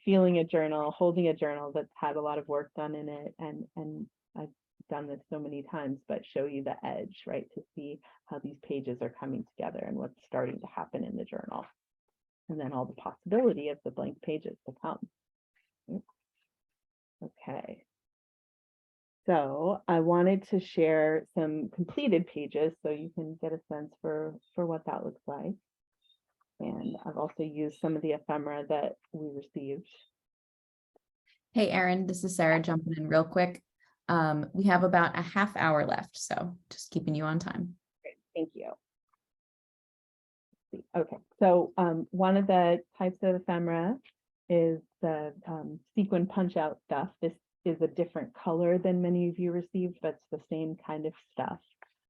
feeling a journal, holding a journal that's had a lot of work done in it. And I've done this so many times, but show you the edge, right? To see how these pages are coming together and what's starting to happen in the journal. And then all the possibility of the blank pages to come. Okay. So I wanted to share some completed pages so you can get a sense for what that looks like. And I've also used some of the ephemera that we received. Hey, Erin, this is Sarah jumping in real quick. We have about a half hour left, so just keeping you on time. Great, thank you. Okay, so one of the types of ephemera is the sequin punch out stuff. This is a different color than many of you received, but it's the same kind of stuff.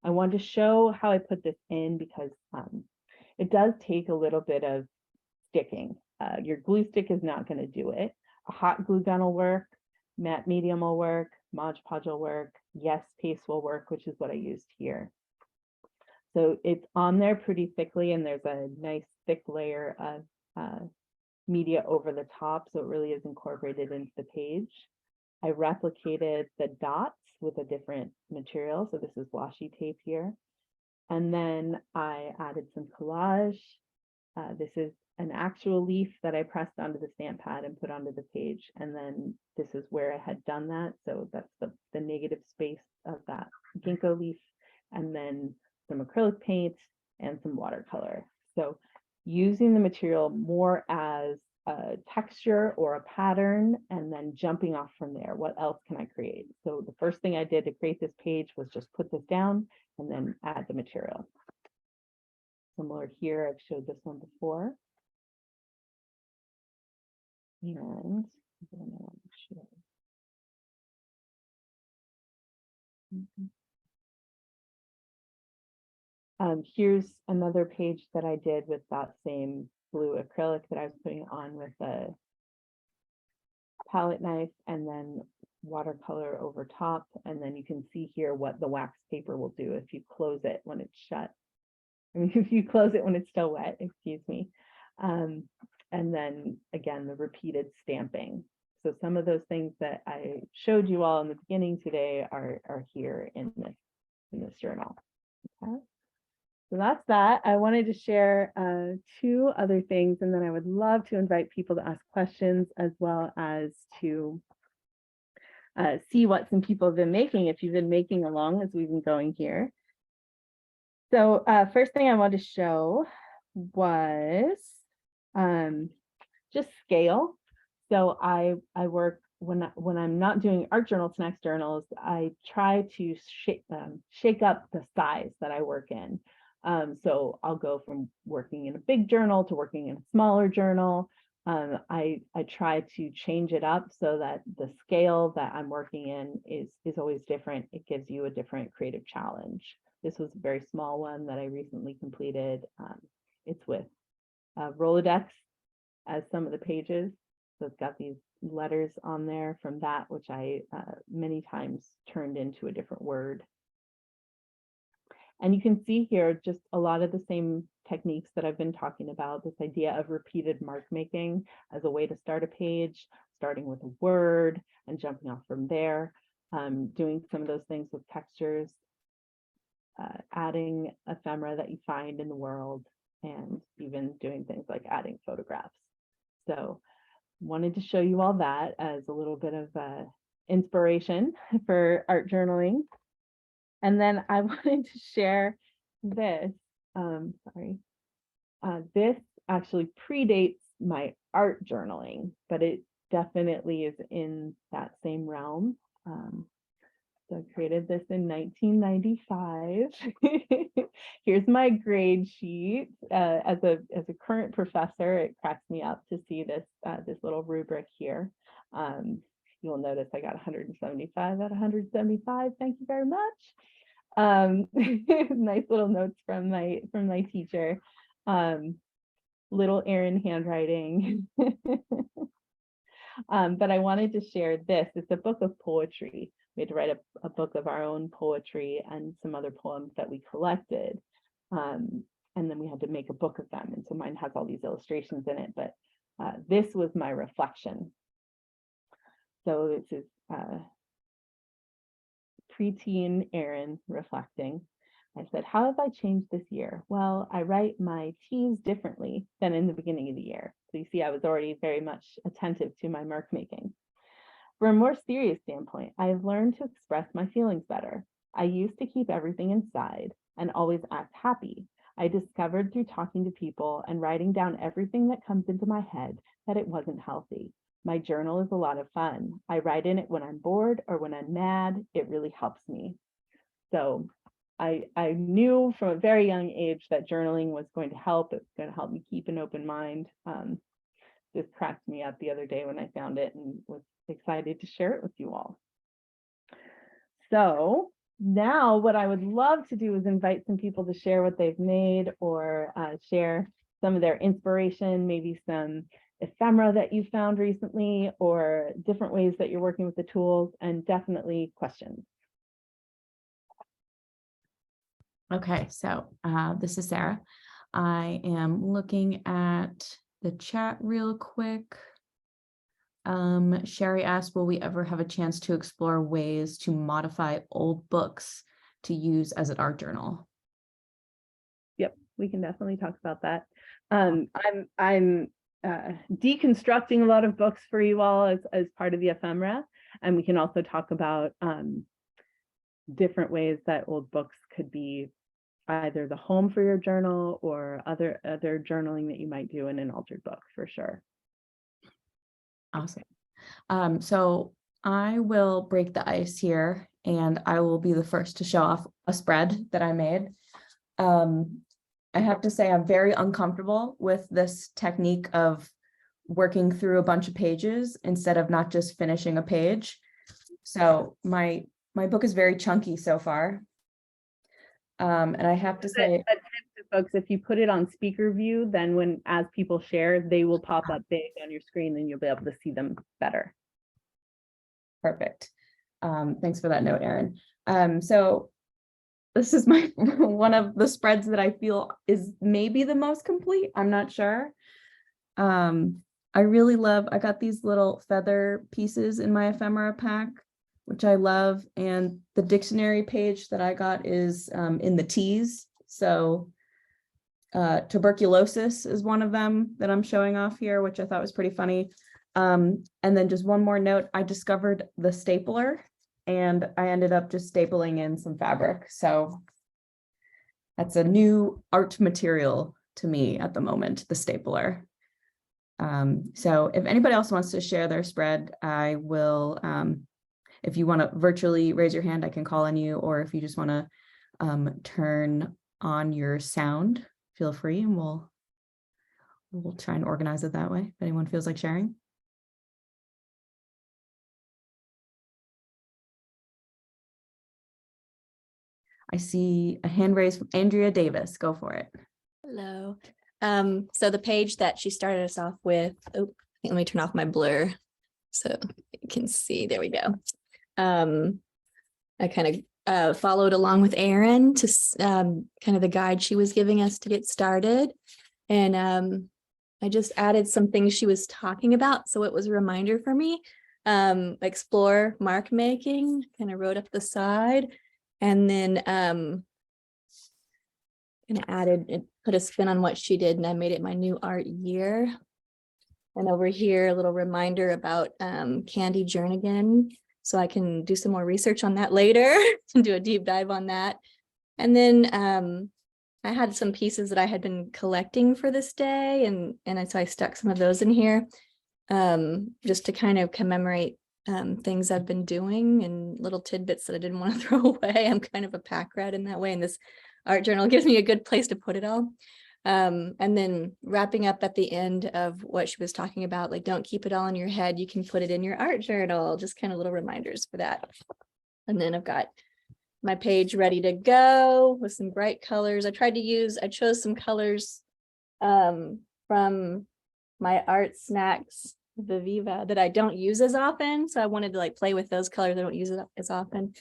I wanted to show how I put this in because it does take a little bit of sticking. Your glue stick is not going to do it. A hot glue gun will work, matte medium will work, Mod Podge will work, Yes paste will work, which is what I used here. So it's on there pretty thickly, and there's a nice thick layer of media over the top, so it really is incorporated into the page. I replicated the dots with a different material, so this is washi tape here. And then I added some collage. This is an actual leaf that I pressed onto the stamp pad and put onto the page. And then this is where I had done that. So that's the negative space of that ginkgo leaf. And then some acrylic paint and some watercolor. So using the material more as a texture or a pattern, and then jumping off from there. What else can I create? So the first thing I did to create this page was just put this down and then add the material. Similar here, I've showed this one before. And I want to show. Here's another page that I did with that same blue acrylic that I was putting on with a palette knife and then watercolor over top. And then you can see here what the wax paper will do if you close it when it's shut. I mean, if you close it when it's still wet, excuse me. And then again, the repeated stamping. So some of those things that I showed you all in the beginning today are here in this journal. Okay. So that's that. I wanted to share two other things, and then I would love to invite people to ask questions as well as to see what some people have been making if you've been making along as we've been going here. So first thing I wanted to show was just scale. So I work when I'm not doing ArtJournalSnacks journals, I try to shake up the size that I work in. So I'll go from working in a big journal to working in a smaller journal. I try to change it up so that the scale that I'm working in is always different. It gives you a different creative challenge. This was a very small one that I recently completed. It's with Rolodex as some of the pages. So it's got these letters on there from that, which I many times turned into a different word. And you can see here just a lot of the same techniques that I've been talking about, this idea of repeated mark making as a way to start a page, starting with a word and jumping off from there, doing some of those things with textures, adding ephemera that you find in the world, and even doing things like adding photographs. So wanted to show you all that as a little bit of inspiration for art journaling. And then I wanted to share this, this actually predates my art journaling, but it definitely is in that same realm. So I created this in 1995. Here's my grade sheet. As a current professor, it cracks me up to see this little rubric here. You'll notice I got 175 out of 175. Thank you very much. Nice little notes from my teacher. Little Erin handwriting. But I wanted to share this. It's a book of poetry. We had to write a book of our own poetry and some other poems that we collected. And then we had to make a book of them. And so mine has all these illustrations in it, but this was my reflection. So this is preteen Erin reflecting. I said, how have I changed this year? Well, I write my T's differently than in the beginning of the year. So you see, I was already very much attentive to my mark making. From a more serious standpoint, I have learned to express my feelings better. I used to keep everything inside and always act happy. I discovered through talking to people and writing down everything that comes into my head that it wasn't healthy. My journal is a lot of fun. I write in it when I'm bored or when I'm mad. It really helps me. So I knew from a very young age that journaling was going to help. It's going to help me keep an open mind. Just cracked me up the other day when I found it and was excited to share it with you all. So now what I would love to do is invite some people to share what they've made or share some of their inspiration, maybe some ephemera that you found recently or different ways that you're working with the tools, and definitely questions. Okay, so this is Sarah. I am looking at the chat real quick. Sherry asked, will we ever have a chance to explore ways to modify old books to use as an art journal? Yep, we can definitely talk about that. I'm deconstructing a lot of books for you all as part of the ephemera, and we can also talk about different ways that old books could be either the home for your journal or other journaling that you might do in an altered book for sure. Awesome. So I will break the ice here and I will be the first to show off a spread that I made. I have to say I'm very uncomfortable with this technique of working through a bunch of pages instead of not just finishing a page. So my book is very chunky so far. And I have to say, a tip to folks, if you put it on speaker view, then as people share, they will pop up big on your screen and you'll be able to see them better. Perfect. Thanks for that note, Erin. So this is my one of the spreads that I feel is maybe the most complete. I'm not sure. I really love, I got these little feather pieces in my ephemera pack, which I love. And the dictionary page that I got is in the T's. So tuberculosis is one of them that I'm showing off here, which I thought was pretty funny. And then just one more note, I discovered the stapler and I ended up just stapling in some fabric. So that's a new art material to me at the moment, the stapler. So if anybody else wants to share their spread, I will, if you want to virtually raise your hand, I can call on you, or if you just want to turn on your sound, feel free and we'll try and organize it that way if anyone feels like sharing. I see a hand raised from Andrea Davis. Go for it. Hello. So the page that she started us off with, oh, I think let me turn off my blur so you can see. There we go. I kind of followed along with Erin to kind of the guide she was giving us to get started. And I just added some things she was talking about. So it was a reminder for me. Explore mark making, kind of wrote up the side. And then kind of added and put a spin on what she did, and I made it my new art year. And over here, a little reminder about Candy Jernigan, so I can do some more research on that later and do a deep dive on that. And then I had some pieces that I had been collecting for this day, and so I stuck some of those in here just to kind of commemorate things I've been doing and little tidbits that I didn't want to throw away. I'm kind of a pack rat in that way, and this art journal gives me a good place to put it all. And then wrapping up at the end of what she was talking about, like, don't keep it all in your head. You can put it in your art journal, just kind of little reminders for that. And then I've got my page ready to go with some bright colors. I chose some colors from my ArtSnacks Viva that I don't use as often. So I wanted to like play with those colors. I don't use it as often.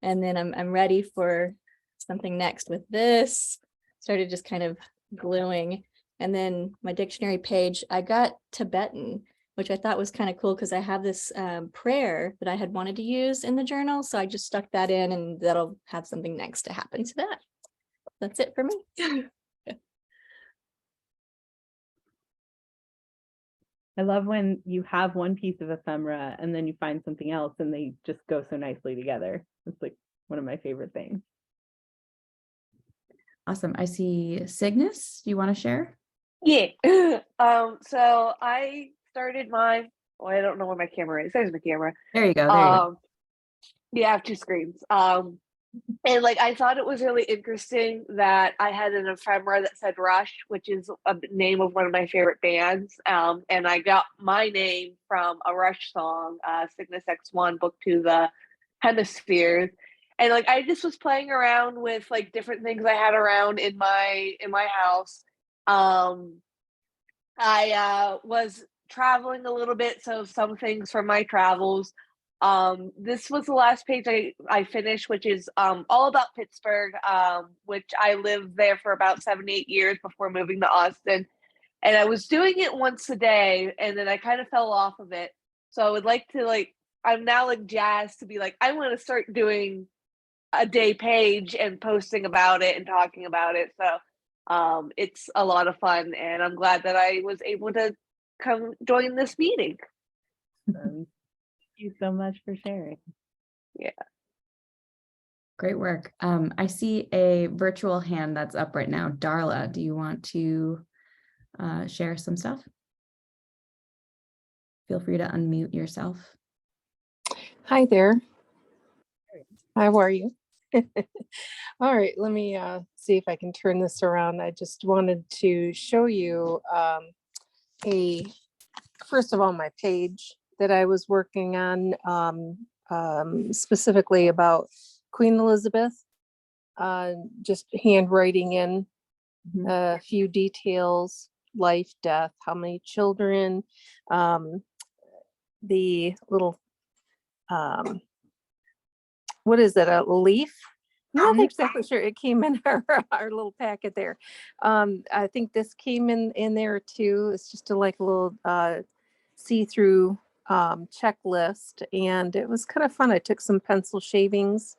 And then I'm ready for something next with this. Started just kind of gluing. And then my dictionary page, I got Tibetan, which I thought was kind of cool because I have this prayer that I had wanted to use in the journal. So I just stuck that in, and that'll have something next to happen to that. That's it for me. I love when you have one piece of ephemera and then you find something else and they just go so nicely together. It's like one of my favorite things. Awesome. I see Cygnus. Do you want to share? Yeah. So I started my well, I don't know where my camera is. There's my camera. There you go. There you go. Yeah, I have two screens. And like I thought it was really interesting that I had an ephemera that said Rush, which is a name of one of my favorite bands. And I got my name from a Rush song, Cygnus X1, Book to the Hemispheres. And like I just was playing around with like different things I had around in my house. I was traveling a little bit, so some things from my travels. This was the last page I finished, which is all about Pittsburgh, which I lived there for about 7-8 years before moving to Austin. And I was doing it once a day, and then I kind of fell off of it. So I would like to I'm now like jazzed to be like, I want to start doing a day page and posting about it and talking about it. So it's a lot of fun, and I'm glad that I was able to come join this meeting. Thank you so much for sharing. Yeah. Great work. I see a virtual hand that's up right now. Darla, do you want to share some stuff? Feel free to unmute yourself. Hi there. How are you? All right, let me see if I can turn this around. I just wanted to show you first of all, my page that I was working on specifically about Queen Elizabeth, just handwriting in a few details, life, death, how many children, the little, what is it, a leaf? I'm not exactly sure. It came in our little packet there. I think this came in there too. It's just a little see-through checklist, and it was kind of fun. I took some pencil shavings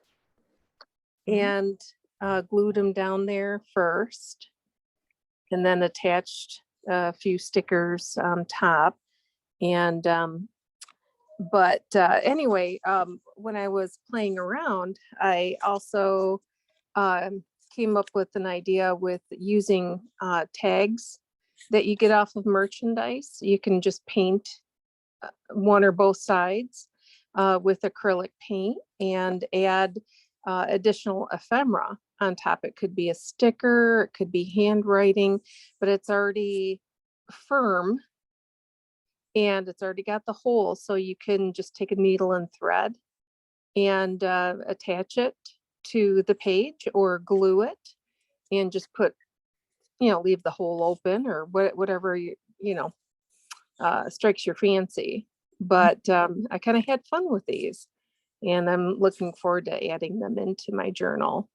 and glued them down there first, and then attached a few stickers on top. And but anyway, when I was playing around, I also came up with an idea with using tags that you get off of merchandise. You can just paint one or both sides with acrylic paint and add additional ephemera on top. It could be a sticker, it could be handwriting, but it's already firm and it's already got the hole, so you can just take a needle and thread and attach it to the page or glue it and just put, leave the hole open or whatever strikes your fancy. But I kind of had fun with these, and I'm looking forward to adding them into my journal.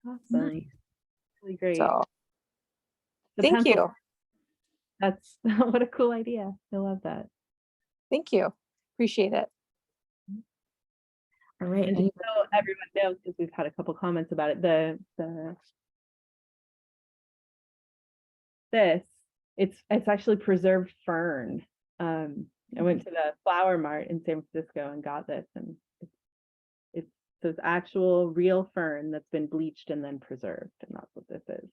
Awesome. Really great. So The thank pencil- you. That's what a cool idea. I love that. Thank you. Appreciate it. All right. And just so everyone knows, because we've had a couple comments about it, it's actually preserved fern. I went to the flower mart in San Francisco and got this, and it's this actual real fern that's been bleached and then preserved, and that's what this is.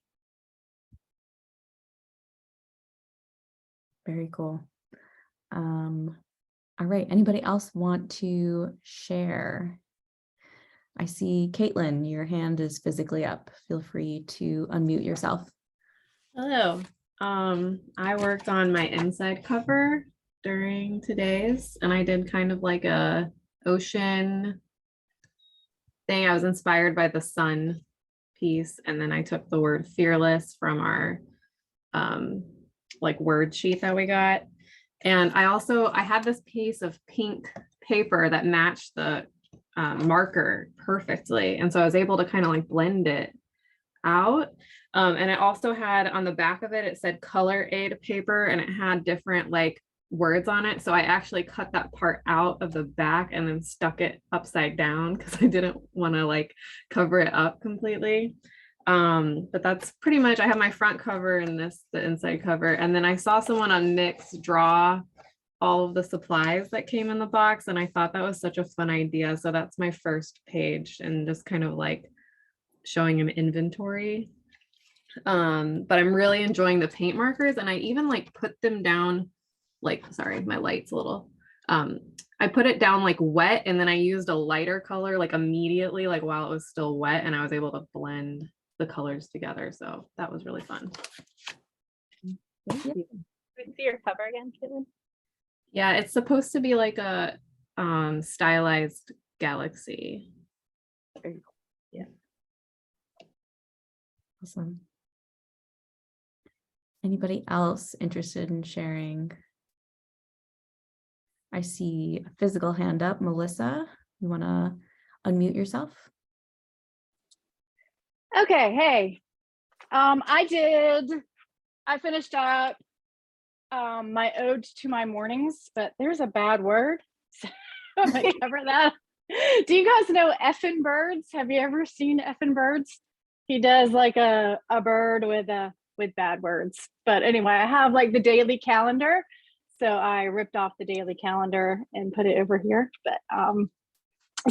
Very cool. All right. Anybody else want to share? I see Caitlin, your hand is physically up. Feel free to unmute yourself. Hello. I worked on my inside cover during today's, and I did kind of like a ocean thing. I was inspired by the sun piece, and then I took the word fearless from our word sheet that we got. And I had this piece of pink paper that matched the marker perfectly. And so I was able to kind of blend it out. And it also had on the back of it, it said color aid paper, and it had different words on it. So I actually cut that part out of the back and then stuck it upside down because I didn't want to cover it up completely. But that's pretty much, I have my front cover and the inside cover. And then I saw someone on Mix draw all of the supplies that came in the box, and I thought that was such a fun idea. So that's my first page, and just kind of showing him inventory. But I'm really enjoying the paint markers, and I even put them down like, sorry, my light's a little, I put it down like wet, and then I used a lighter color like immediately, like while it was still wet, and I was able to blend the colors together. So that was really fun. Thank you. Can we see your cover again, Caitlin? Yeah, it's supposed to be like a stylized galaxy. Very cool. Yeah. Awesome. Anybody else interested in sharing? I see a physical hand up. Melissa, you want to unmute yourself? Okay, hey. I finished up my ode to my mornings, but there's a bad word. So I'm gonna cover that. Do you guys know effing birds? Have you ever seen effing birds? He does like a bird with bad words. But anyway, I have like the daily calendar. So I ripped off the daily calendar and put it over here. But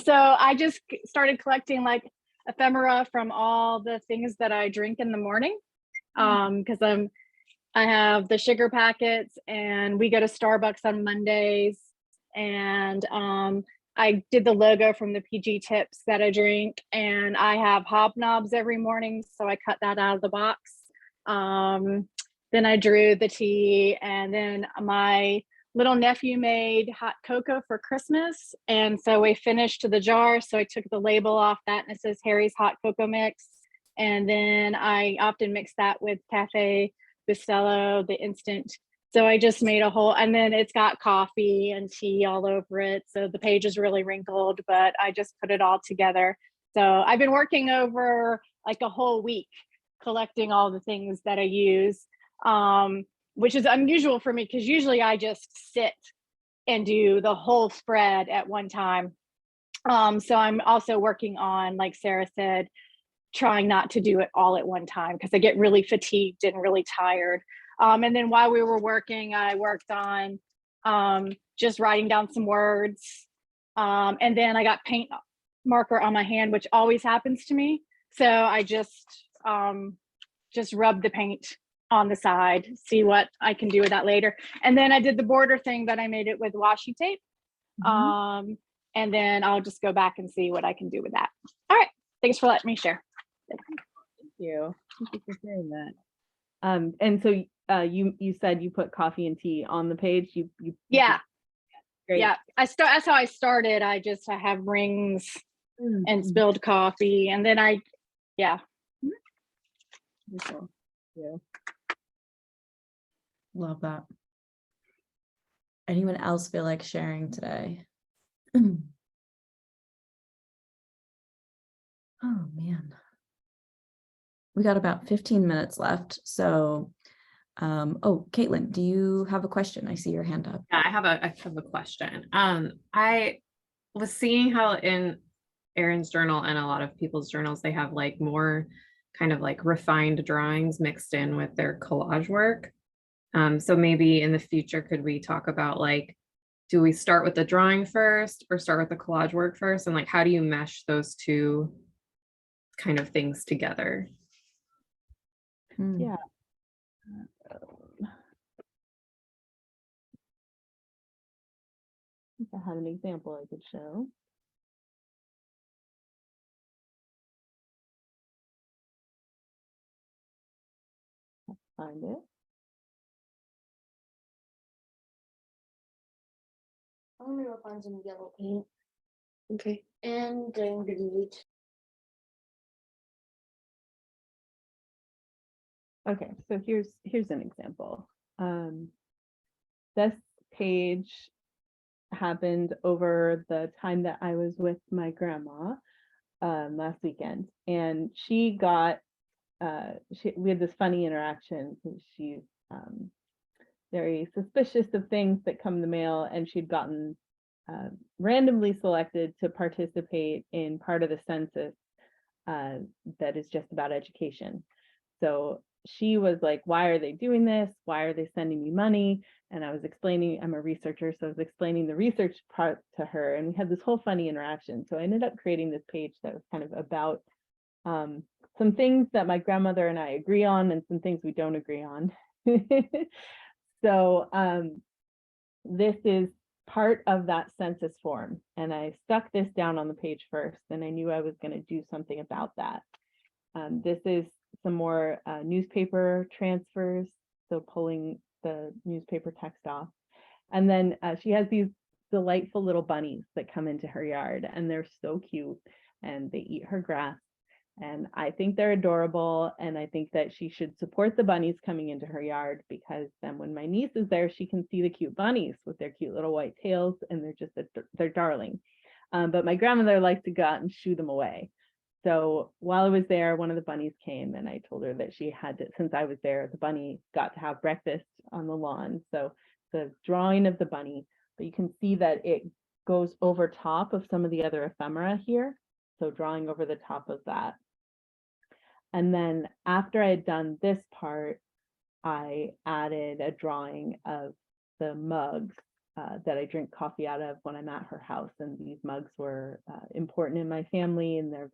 so I just started collecting like ephemera from all the things that I drink in the morning. Because I have the sugar packets, and we go to Starbucks on Mondays, and I did the logo from the PG tips that I drink, and I have hobnobs every morning, so I cut that out of the box. Then I drew the tea, and then my little nephew made hot cocoa for Christmas, and so we finished the jar, so I took the label off that, and it says Harry's Hot Cocoa Mix, and then I often mix that with Cafe Bustelo, the instant. So I just made a whole, and then it's got coffee and tea all over it. So the page is really wrinkled, but I just put it all together. So I've been working over like a whole week collecting all the things that I use, which is unusual for me because usually I just sit and do the whole spread at one time. So I'm also working on, like Sarah said, trying not to do it all at one time because I get really fatigued and really tired. And then while we were working, I worked on just writing down some words. And then I got paint marker on my hand, which always happens to me. So I just rub the paint on the side, see what I can do with that later. And then I did the border thing, but I made it with washi tape. And then I'll just go back and see what I can do with that. All right, thanks for letting me share. Thank you for sharing that. And so you said you put coffee and tea on the page. You Yeah. Great. Yeah, that's how I started. I have rings and spilled coffee, and then yeah. Cool. Yeah. Love that. Anyone else feel like sharing today? Oh man. We got about 15 minutes left. So, oh, Caitlin, do you have a question? I see your hand up. Yeah, I have a question. I was seeing how in Erin's journal and a lot of people's journals, they have like more kind of like refined drawings mixed in with their collage work. So maybe in the future, could we talk about like, do we start with the drawing first or start with the collage work first? And like, how do you mesh those two kind of things together? Yeah. If I had an example I could show. Let's find it. I'm gonna go find some yellow paint. Okay. And I'm gonna delete. Okay, so here's an example. This page happened over the time that I was with my grandma last weekend, and she got we had this funny interaction. She's very suspicious of things that come in the mail, and she'd gotten randomly selected to participate in part of the census that is just about education. So she was like, why are they doing this? Why are they sending me money? And I was explaining, I'm a researcher, so I was explaining the research part to her, and we had this whole funny interaction. So I ended up creating this page that was kind of about some things that my grandmother and I agree on and some things we don't agree on. So this is part of that census form. And I stuck this down on the page first, and I knew I was going to do something about that. This is some more newspaper transfers, so pulling the newspaper text off. And then she has these delightful little bunnies that come into her yard, and they're so cute, and they eat her grass. And I think they're adorable, and I think that she should support the bunnies coming into her yard, because then when my niece is there, she can see the cute bunnies with their cute little white tails, and they're darling. But my grandmother likes to go out and shoo them away. So while I was there, one of the bunnies came, and I told her that she had to, since I was there, the bunny got to have breakfast on the lawn. So the drawing of the bunny, but you can see that it goes over top of some of the other ephemera here. So drawing over the top of that. And then after I had done this part, I added a drawing of the mugs that I drink coffee out of when I'm at her house. And these mugs were important in my family, and they're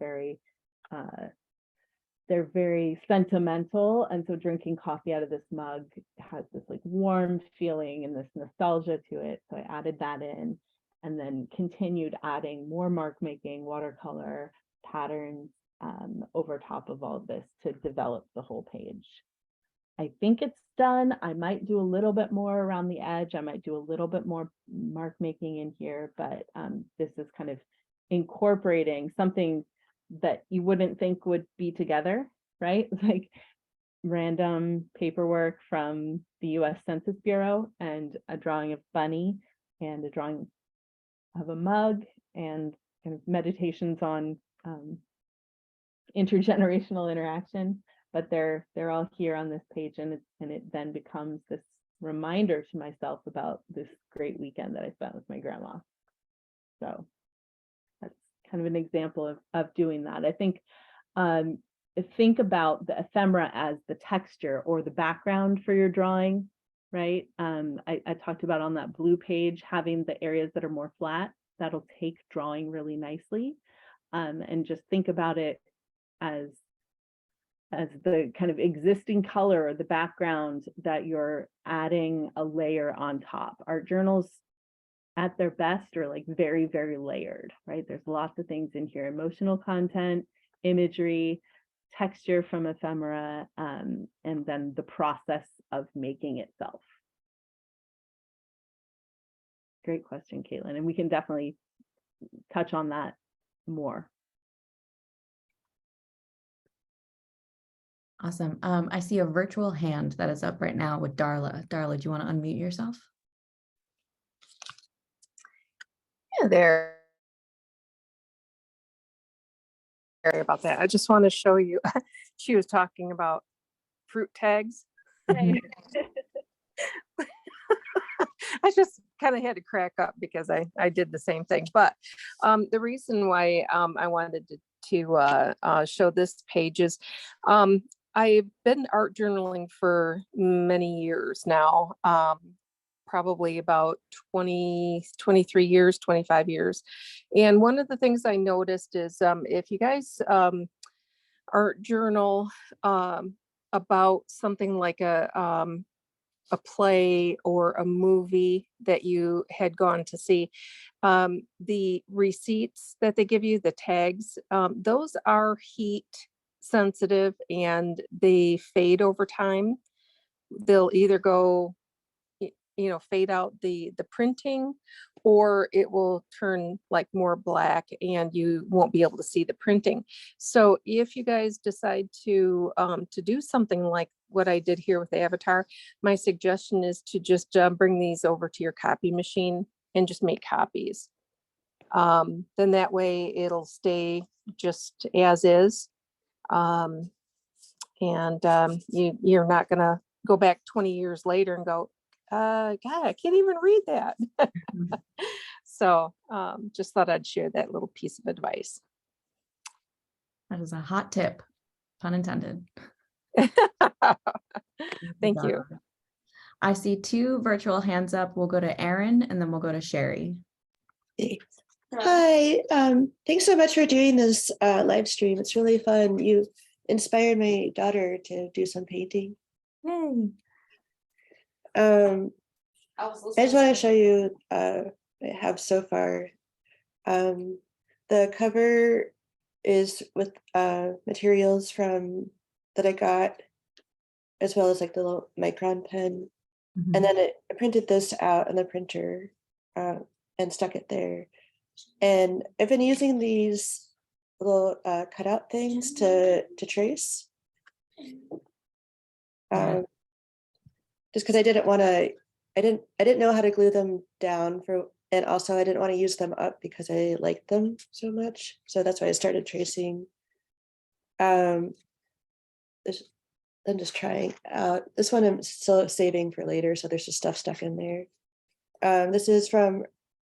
very sentimental. And so drinking coffee out of this mug has this like warm feeling and this nostalgia to it. So I added that in, and then continued adding more mark making, watercolor patterns over top of all of this to develop the whole page. I think it's done. I might do a little bit more around the edge. I might do a little bit more mark making in here, but this is kind of incorporating something that you wouldn't think would be together, right? Like random paperwork from the US Census Bureau, and a drawing of bunny, and a drawing of a mug, and kind of meditations on intergenerational interaction. But they're all here on this page, and it then becomes this reminder to myself about this great weekend that I spent with my grandma. So that's kind of an example of doing that. I think about the ephemera as the texture or the background for your drawing, right? I talked about on that blue page having the areas that are more flat. That'll take drawing really nicely, and just think about it as the kind of existing color or the background that you're adding a layer on top. Art journals at their best are like very, very layered, right? There's lots of things in here: emotional content, imagery, texture from ephemera, and then the process of making itself. Great question, Caitlin, and we can definitely touch on that more. Awesome. I see a virtual hand that is up right now with Darla. Darla, do you want to unmute yourself? Yeah, there. Sorry about that. I just want to show you. She was talking about fruit tags. I just kind of had to crack up because I did the same thing. But the reason why I wanted to show this page is I've been art journaling for many years now, probably about 20, 23 years, 25 years. And one of the things I noticed is if you guys art journal about something like a play or a movie that you had gone to see, the receipts that they give you, the tags, those are heat sensitive and they fade over time. They'll either go, fade out the printing, or it will turn like more black and you won't be able to see the printing. So if you guys decide to do something like what I did here with the avatar, my suggestion is to just bring these over to your copy machine and just make copies. Then that way it'll stay just as is. You're not gonna go back 20 years later and go, God, I can't even read that. So just thought I'd share that little piece of advice. That is a hot tip, pun intended. Thank you. I see two virtual hands up. We'll go to Erin and then we'll go to Sherry. Hi, thanks so much for doing this live stream. It's really fun. You inspired my daughter to do some painting. Yay. I just want to show you what I have so far. The cover is with materials from that I got, as well as like the little micron pen. And then I printed this out on the printer and stuck it there. And I've been using these little cutout things to trace. Just because I didn't want to, I didn't know how to glue them down and also I didn't want to use them up because I liked them so much. So that's why I started tracing. I'm just trying out. This one I'm still saving for later, so there's just stuff stuck in there. This is from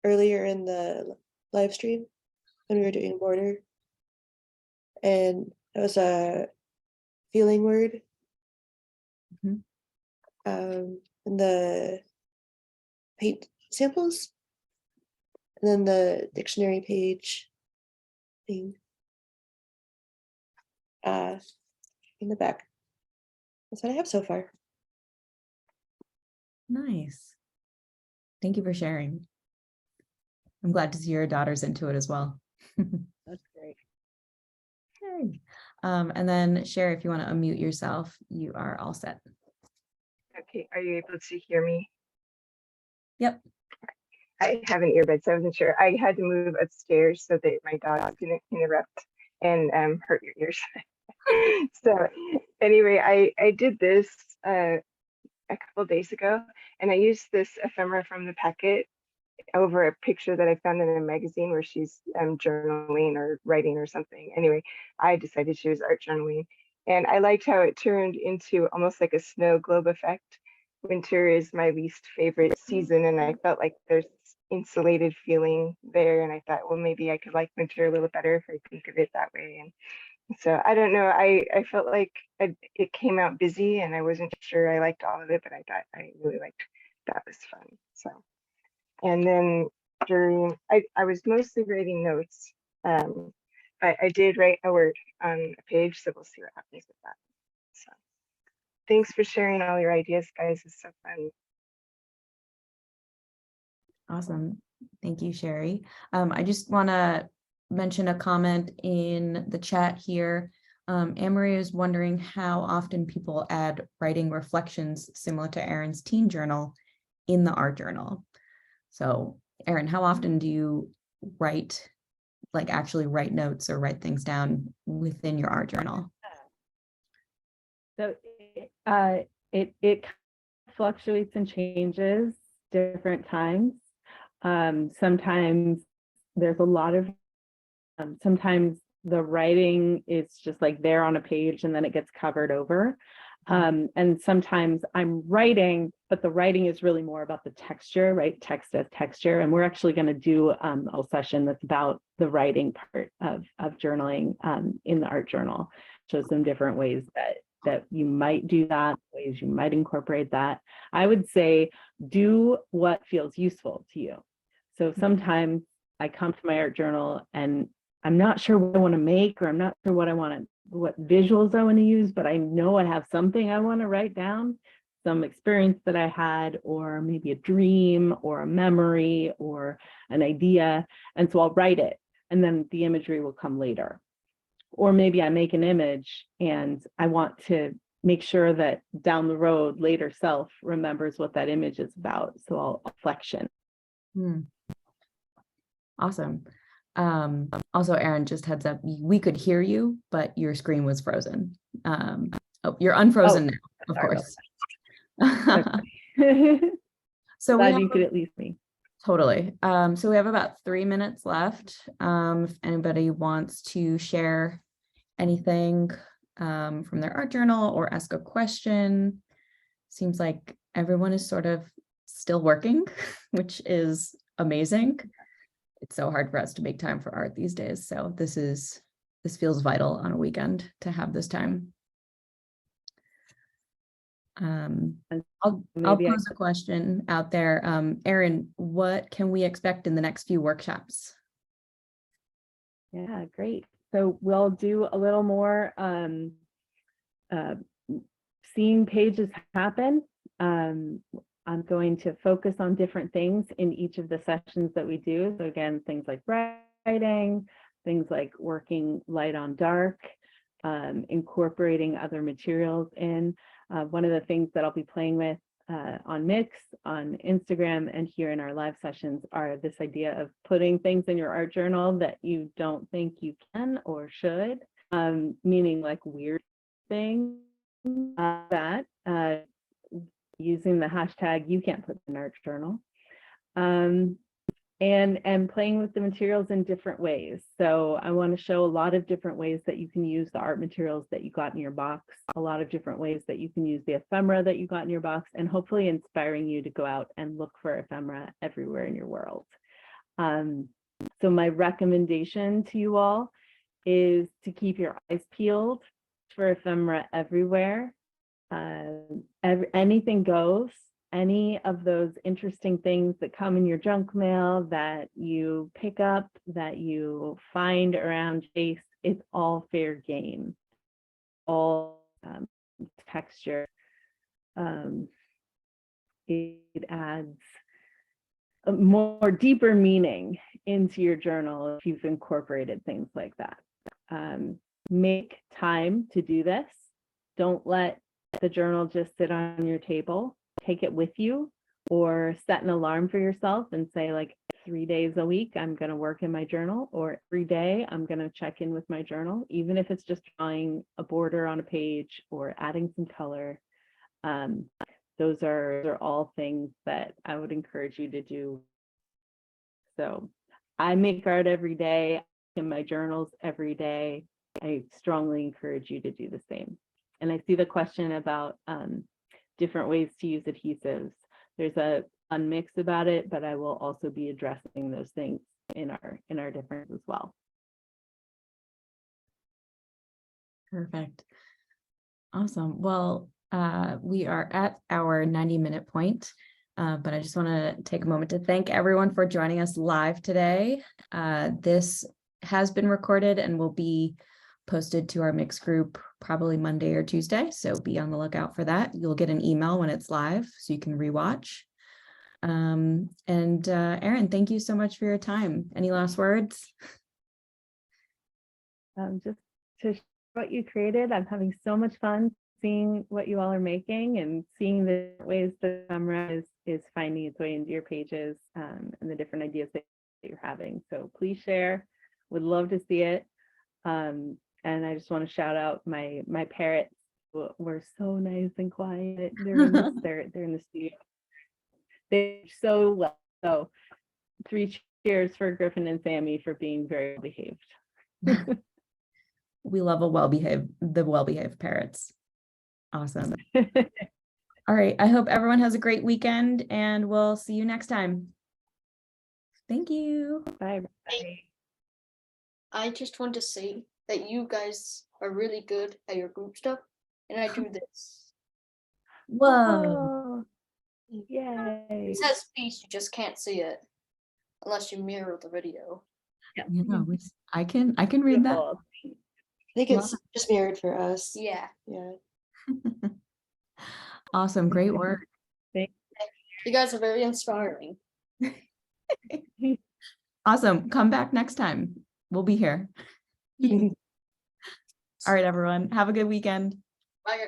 earlier in the live stream when we were doing border. And it was a feeling word. And the paint samples. And then the dictionary page thing. In the back. That's what I have so far. Nice. Thank you for sharing. I'm glad to see your daughter's into it as well. That's great. Okay. And then Sherry, if you want to unmute yourself, you are all set. Okay, are you able to hear me? Yep. I have an earbud, so I wasn't sure. I had to move upstairs so that my dog didn't interrupt and hurt your ears. So anyway, I did this a couple of days ago, and I used this ephemera from the packet over a picture that I found in a magazine where she's journaling or writing or something. Anyway, I decided she was art journaling, and I liked how it turned into almost like a snow globe effect. Winter is my least favorite season, and I felt like there's insulated feeling there, and I thought, well, maybe I could like winter a little better if I think of it that way. And so I don't know, I felt like it came out busy, and I wasn't sure I liked all of it, but I thought I really liked that was fun. So, and then I was mostly writing notes, but I did write a word on a page, so we'll see what happens with that. So thanks for sharing all your ideas, guys. It's so fun. Awesome. Thank you, Sherry. I just want to mention a comment in the chat here. Anne-Marie is wondering how often people add writing reflections similar to Erin's teen journal in the art journal. So Erin, how often do you write, like actually write notes or write things down within your art journal? So it fluctuates and changes different times. Sometimes there's a lot of, sometimes the writing is just like there on a page and then it gets covered over. And sometimes I'm writing, but the writing is really more about the texture, right? Text as texture. And we're actually going to do a session that's about the writing part of journaling in the art journal. Show some different ways that you might do that, ways you might incorporate that. I would say do what feels useful to you. So sometimes I come to my art journal and I'm not sure what I want to make, or I'm not sure what visuals I want to use, but I know I have something I want to write down, some experience that I had, or maybe a dream or a memory or an idea. And so I'll write it and then the imagery will come later. Or maybe I make an image and I want to make sure that down the road, later self remembers what that image is about. So I'll flexion. Awesome. Also, Erin, just heads up, we could hear you, but your screen was frozen. Oh, you're unfrozen now, of course. So glad you could at least see. Totally. So we have about 3 minutes left. If anybody wants to share anything from their art journal or ask a question, seems like everyone is sort of still working, which is amazing. It's so hard for us to make time for art these days. So this feels vital on a weekend to have this time. I'll pose a question out there. Erin, what can we expect in the next few workshops? Yeah, great. So we'll do a little more seeing pages happen. I'm going to focus on different things in each of the sessions that we do. So again, things like writing, things like working light on dark, incorporating other materials in. One of the things that I'll be playing with on Mix, on Instagram, and here in our live sessions are this idea of putting things in your art journal that you don't think you can or should, meaning like weird things that using the hashtag you can't put in art journal. And playing with the materials in different ways. So I want to show a lot of different ways that you can use the art materials that you got in your box, a lot of different ways that you can use the ephemera that you got in your box, and hopefully inspiring you to go out and look for ephemera everywhere in your world. So my recommendation to you all is to keep your eyes peeled for ephemera everywhere. Anything goes. Any of those interesting things that come in your junk mail that you pick up, that you find around Chase, it's all fair game. All texture. It adds a more deeper meaning into your journal if you've incorporated things like that. Make time to do this. Don't let the journal just sit on your table. Take it with you, or set an alarm for yourself and say, like, 3 days a week I'm going to work in my journal, or every day I'm going to check in with my journal, even if it's just drawing a border on a page or adding some color. Those are all things that I would encourage you to do. So I make art every day in my journals every day. I strongly encourage you to do the same. And I see the question about different ways to use adhesives. There's a mix about it, but I will also be addressing those things in our difference as well. Perfect. Awesome. Well, we are at our 90-minute point, but I just want to take a moment to thank everyone for joining us live today. This has been recorded and will be posted to our Mix group probably Monday or Tuesday, so be on the lookout for that. You'll get an email when it's live so you can rewatch. And Erin, thank you so much for your time. Any last words? Just to share what you created. I'm having so much fun seeing what you all are making and seeing the ways the camera is finding its way into your pages, and the different ideas that you're having. So please share. Would love to see it. And I just want to shout out my parrots who were so nice and quiet. They're in the studio. They're so well. So 3 cheers for Griffin and Sammy for being very well behaved. We love the well-behaved parrots. Awesome. All right. I hope everyone has a great weekend, and we'll see you next time. Thank you. Bye. I just want to say that you guys are really good at your group stuff, and I do this. Whoa. Yay. It says peace, you just can't see it unless you mirror the video. Yeah, I can read that. I think it's just mirrored for us. Yeah. Yeah. Awesome. Great work. You guys are very inspiring. Awesome. Come back next time. We'll be here. All right, everyone. Have a good weekend. Bye.